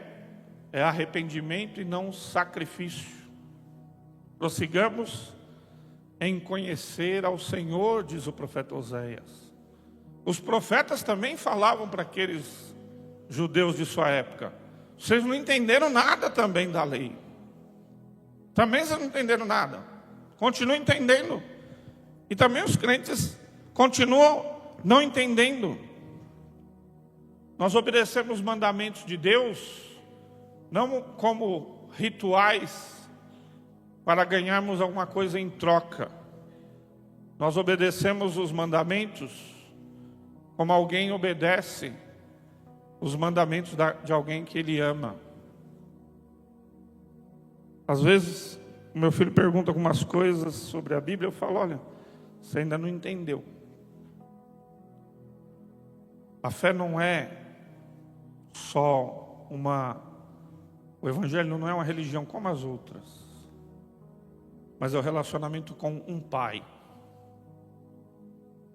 [SPEAKER 1] arrependimento e não sacrifício. Prossigamos em conhecer ao Senhor, diz o profeta Oséias. Os profetas também falavam para aqueles judeus de sua época: vocês não entenderam nada também da lei. Também vocês não entenderam nada. Continuam entendendo. E também os crentes continuam não entendendo. Nós obedecemos os mandamentos de Deus não como rituais para ganharmos alguma coisa em troca. Nós obedecemos os mandamentos como alguém obedece os mandamentos de alguém que ele ama. Às vezes, o meu filho pergunta algumas coisas sobre a Bíblia, eu falo: olha, você ainda não entendeu. A fé não é só o Evangelho não é uma religião como as outras, mas é o relacionamento com um pai.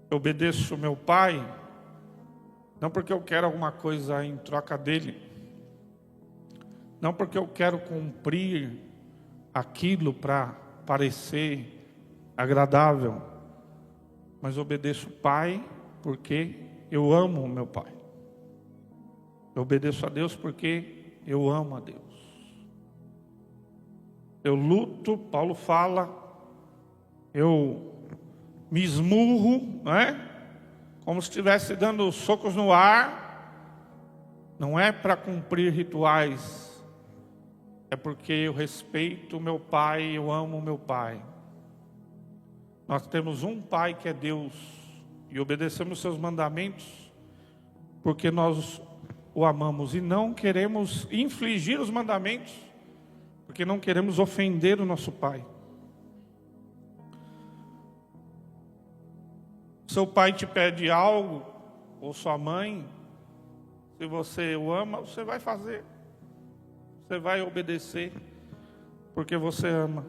[SPEAKER 1] Eu obedeço o meu pai, não porque eu quero alguma coisa em troca dele, não porque eu quero cumprir aquilo para parecer agradável, mas obedeço o pai porque eu amo o meu pai. Eu obedeço a Deus porque eu amo a Deus. Eu luto, Paulo fala, eu me esmurro, não é? Como se estivesse dando socos no ar. Não é para cumprir rituais, é porque eu respeito o meu pai, eu amo o meu pai. Nós temos um pai que é Deus e obedecemos seus mandamentos porque nós o amamos e não queremos infligir os mandamentos, porque não queremos ofender o nosso pai. Seu pai te pede algo, ou sua mãe, se você o ama, você vai fazer. Você vai obedecer, porque você ama.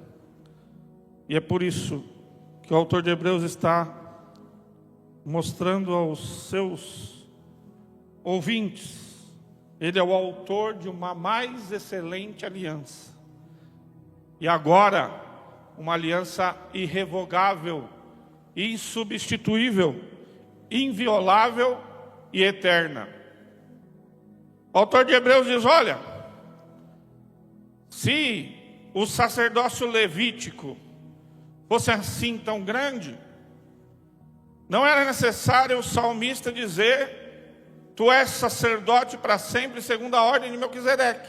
[SPEAKER 1] E é por isso que o autor de Hebreus está mostrando aos seus ouvintes, ele é o autor de uma mais excelente aliança. E agora, uma aliança irrevogável, insubstituível, inviolável e eterna. O autor de Hebreus diz: olha, se o sacerdócio levítico fosse assim tão grande, não era necessário o salmista dizer: tu és sacerdote para sempre, segundo a ordem de Melquisedeque.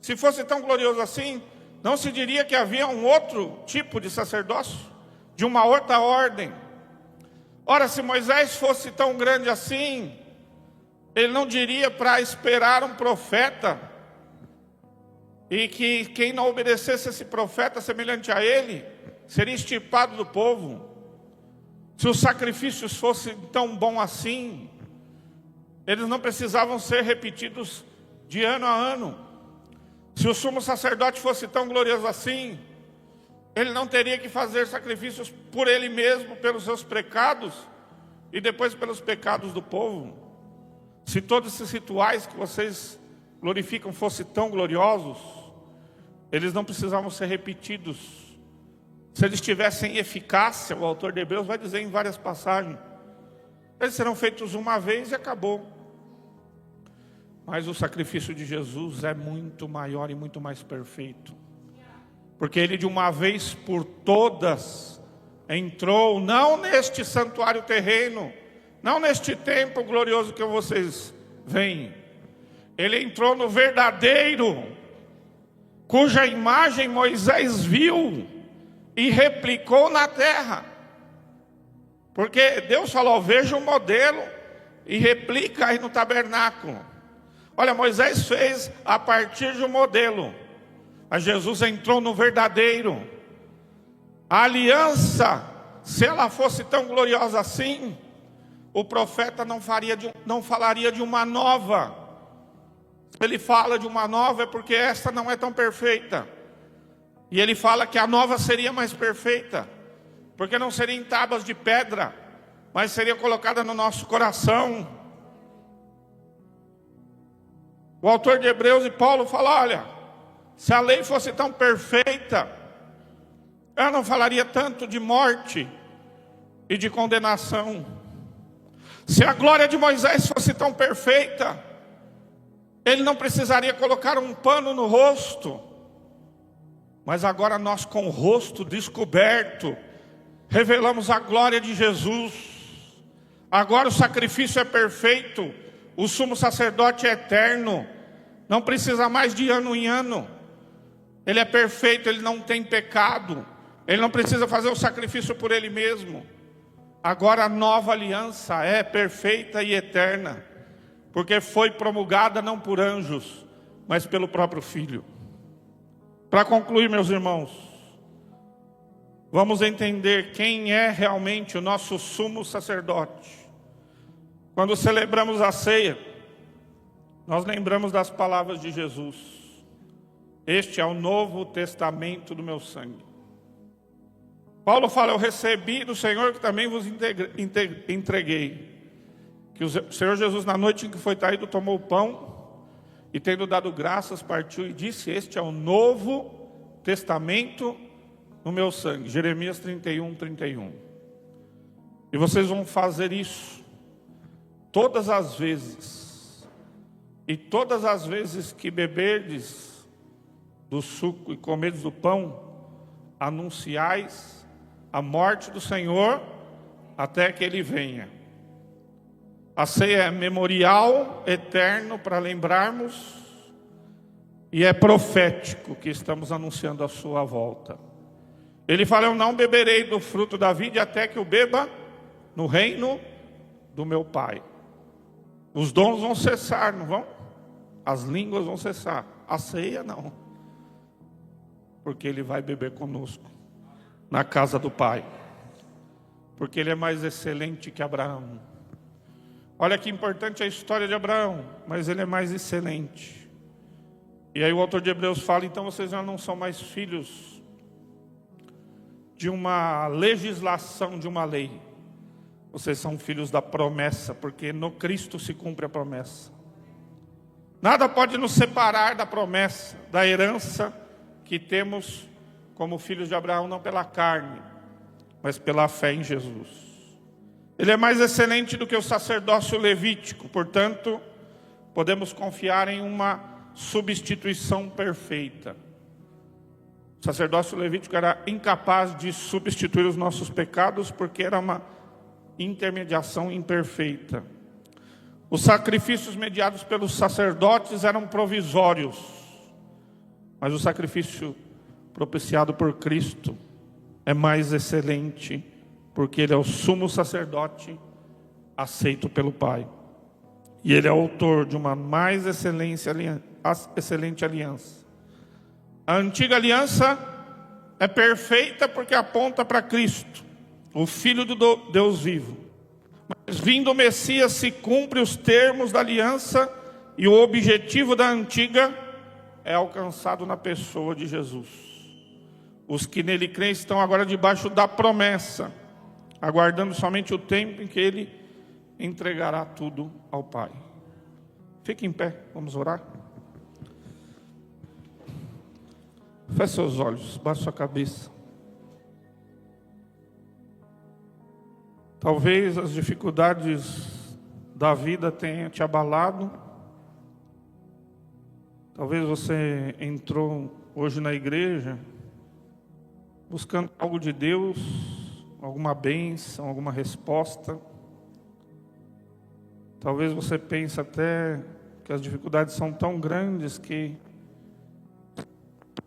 [SPEAKER 1] Se fosse tão glorioso assim, não se diria que havia um outro tipo de sacerdócio, de uma outra ordem. Ora, se Moisés fosse tão grande assim, ele não diria para esperar um profeta, e que quem não obedecesse esse profeta semelhante a ele, seria extirpado do povo. Se os sacrifícios fossem tão bons assim, eles não precisavam ser repetidos de ano a ano. Se o sumo sacerdote fosse tão glorioso assim, ele não teria que fazer sacrifícios por ele mesmo, pelos seus pecados, e depois pelos pecados do povo. Se todos esses rituais que vocês glorificam fossem tão gloriosos, eles não precisavam ser repetidos. Se eles tivessem eficácia, o autor de Hebreus vai dizer em várias passagens, eles serão feitos uma vez e acabou. Mas o sacrifício de Jesus é muito maior e muito mais perfeito, porque ele de uma vez por todas entrou, não neste santuário terreno, não neste templo glorioso que vocês veem, ele entrou no verdadeiro, cuja imagem Moisés viu e replicou na terra. Porque Deus falou: veja um modelo e replica aí no tabernáculo. Olha, Moisés fez a partir de um modelo, Mas Jesus entrou no verdadeiro. A aliança, se ela fosse tão gloriosa assim, o profeta não falaria de uma nova. Se ele fala de uma nova é porque esta não é tão perfeita. E ele fala que a nova seria mais perfeita, porque não seria em tábuas de pedra, mas seria colocada no nosso coração. O autor de Hebreus e Paulo fala: olha, se a lei fosse tão perfeita, ela não falaria tanto de morte e de condenação. Se a glória de Moisés fosse tão perfeita, ele não precisaria colocar um pano no rosto. Mas agora nós, com o rosto descoberto, revelamos a glória de Jesus. Agora o sacrifício é perfeito, o sumo sacerdote é eterno, não precisa mais de ano em ano. Ele é perfeito, ele não tem pecado, ele não precisa fazer o sacrifício por ele mesmo. Agora a nova aliança é perfeita e eterna, porque foi promulgada não por anjos, mas pelo próprio Filho. Para concluir, meus irmãos, vamos entender quem é realmente o nosso sumo sacerdote. Quando celebramos a ceia, nós lembramos das palavras de Jesus: este é o novo testamento do meu sangue. Paulo fala: eu recebi do Senhor que também vos entreguei. Que o Senhor Jesus, na noite em que foi traído, tomou o pão e, tendo dado graças, partiu e disse: este é o novo testamento no meu sangue. Jeremias 31, 31. E vocês vão fazer isso todas as vezes. E todas as vezes que beberdes do suco e comerdes do pão, anunciais a morte do Senhor até que Ele venha. A ceia é memorial eterno para lembrarmos, e é profético que estamos anunciando a sua volta. Ele fala: eu não beberei do fruto da vide até que eu beba no reino do meu Pai. Os dons vão cessar, não vão? As línguas vão cessar. A ceia não, porque Ele vai beber conosco na casa do Pai, porque Ele é mais excelente que Abraão. Olha que importante a história de Abraão, mas ele é mais excelente. E aí o autor de Hebreus fala: então vocês já não são mais filhos de uma legislação, de uma lei. Vocês são filhos da promessa, porque no Cristo se cumpre a promessa. Nada pode nos separar da promessa, da herança que temos como filhos de Abraão, não pela carne, mas pela fé em Jesus. Ele é mais excelente do que o sacerdócio levítico, portanto, podemos confiar em uma substituição perfeita. O sacerdócio levítico era incapaz de substituir os nossos pecados, porque era uma intermediação imperfeita. Os sacrifícios mediados pelos sacerdotes eram provisórios, mas o sacrifício propiciado por Cristo é mais excelente, porque Ele é o sumo sacerdote aceito pelo Pai. E Ele é autor de uma mais excelente aliança. A antiga aliança é perfeita porque aponta para Cristo, o Filho do Deus vivo. Mas vindo o Messias se cumpre os termos da aliança, e o objetivo da antiga é alcançado na pessoa de Jesus. Os que nele creem estão agora debaixo da promessa, aguardando somente o tempo em que Ele entregará tudo ao Pai. Fique em pé, vamos orar. Feche seus olhos, baixe sua cabeça. Talvez as dificuldades da vida tenham te abalado. Talvez você entrou hoje na igreja buscando algo de Deus, alguma bênção, alguma resposta. Talvez você pense até que as dificuldades são tão grandes que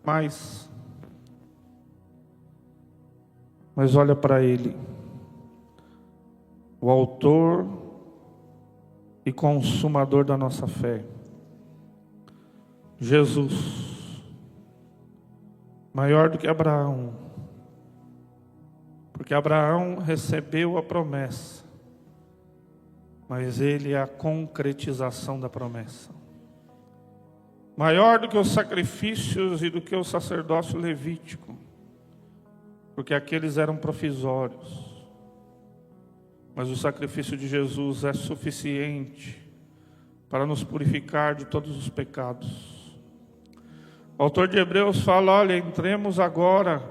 [SPEAKER 1] mas olha para Ele, o autor e consumador da nossa fé, Jesus, maior do que Abraão, porque Abraão recebeu a promessa, mas ele é a concretização da promessa. Maior do que os sacrifícios e do que o sacerdócio levítico, porque aqueles eram provisórios. Mas o sacrifício de Jesus é suficiente para nos purificar de todos os pecados. O autor de Hebreus fala: olha, entremos agora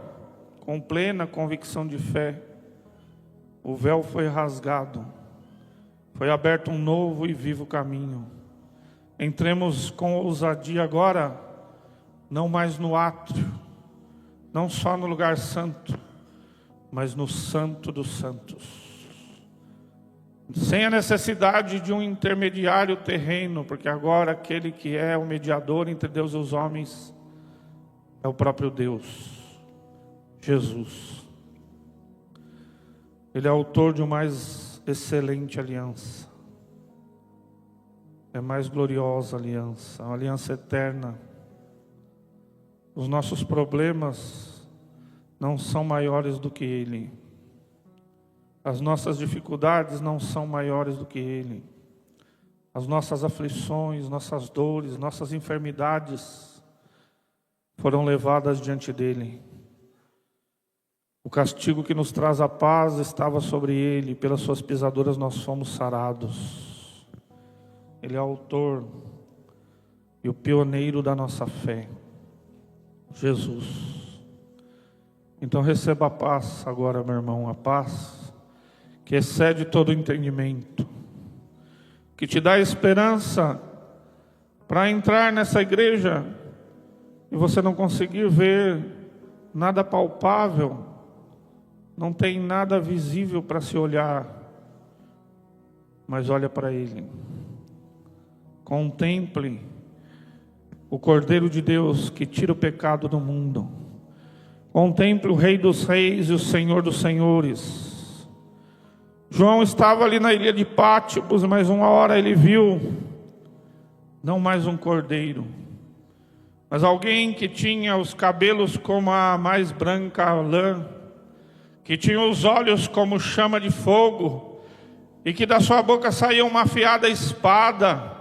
[SPEAKER 1] com plena convicção de fé. O véu foi rasgado, foi aberto um novo e vivo caminho. Entremos com ousadia agora, não mais no átrio, não só no lugar santo, mas no santo dos santos. Sem a necessidade de um intermediário terreno, porque agora aquele que é o mediador entre Deus e os homens é o próprio Deus, Jesus. Ele é autor de uma mais excelente aliança, é mais gloriosa aliança, uma aliança eterna. Os nossos problemas não são maiores do que Ele. As nossas dificuldades não são maiores do que Ele. As nossas aflições, nossas dores, nossas enfermidades foram levadas diante dEle. O castigo que nos traz a paz estava sobre Ele, pelas suas pisaduras nós fomos sarados. Ele é o autor e o pioneiro da nossa fé, Jesus. Então receba a paz agora, meu irmão, a paz que excede todo o entendimento, que te dá esperança para entrar nessa igreja e você não conseguir ver nada palpável, não tem nada visível para se olhar, mas olha para Ele. Contemple o Cordeiro de Deus que tira o pecado do mundo. Contemple o Rei dos Reis e o Senhor dos Senhores. João estava ali na ilha de Pátmos, mas uma hora ele viu, não mais um cordeiro, mas alguém que tinha os cabelos como a mais branca lã, que tinha os olhos como chama de fogo, e que da sua boca saía uma afiada espada,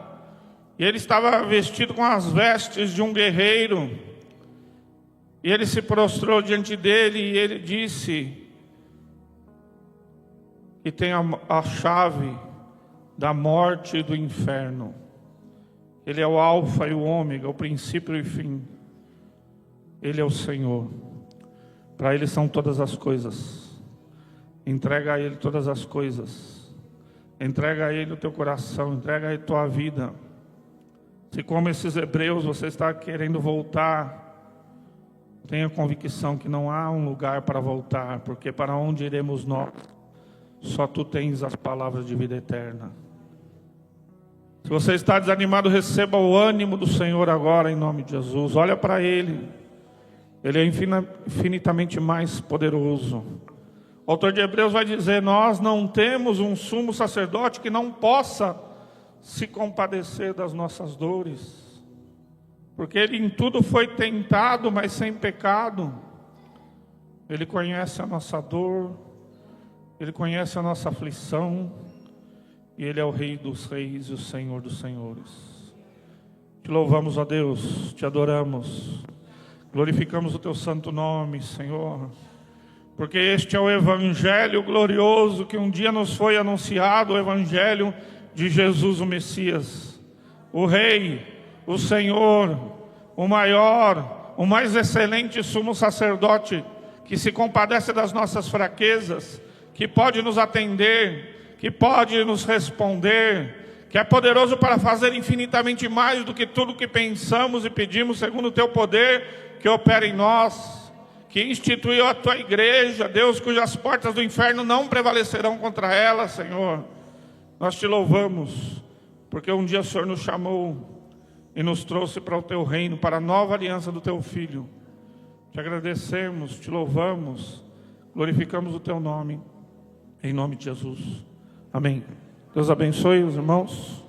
[SPEAKER 1] e ele estava vestido com as vestes de um guerreiro, e ele se prostrou diante dele, e ele disse que tem a chave da morte e do inferno. Ele é o alfa e o ômega, o princípio e o fim. Ele é o Senhor. Para Ele são todas as coisas. Entrega a Ele todas as coisas. Entrega a Ele o teu coração, entrega a Ele a tua vida. Se como esses hebreus você está querendo voltar, tenha convicção que não há um lugar para voltar, porque para onde iremos nós? Só Tu tens as palavras de vida eterna. Se você está desanimado, receba o ânimo do Senhor agora, em nome de Jesus. Olha para Ele. Ele é infinitamente mais poderoso. O autor de Hebreus vai dizer: nós não temos um sumo sacerdote que não possa se compadecer das nossas dores, porque Ele em tudo foi tentado, mas sem pecado. Ele conhece a nossa dor, Ele conhece a nossa aflição, e Ele é o Rei dos Reis e o Senhor dos Senhores. Te louvamos, ó Deus, te adoramos, glorificamos o Teu santo nome, Senhor, porque este é o Evangelho glorioso que um dia nos foi anunciado, o Evangelho de Jesus o Messias, o Rei, o Senhor, o maior, o mais excelente sumo sacerdote, que se compadece das nossas fraquezas, que pode nos atender, que pode nos responder, que é poderoso para fazer infinitamente mais do que tudo que pensamos e pedimos, segundo o Teu poder que opera em nós, que instituiu a Tua igreja, Deus, cujas portas do inferno não prevalecerão contra ela, Senhor. Nós Te louvamos, porque um dia o Senhor nos chamou e nos trouxe para o Teu reino, para a nova aliança do Teu Filho. Te agradecemos, Te louvamos, glorificamos o Teu nome, em nome de Jesus. Amém. Deus abençoe os irmãos.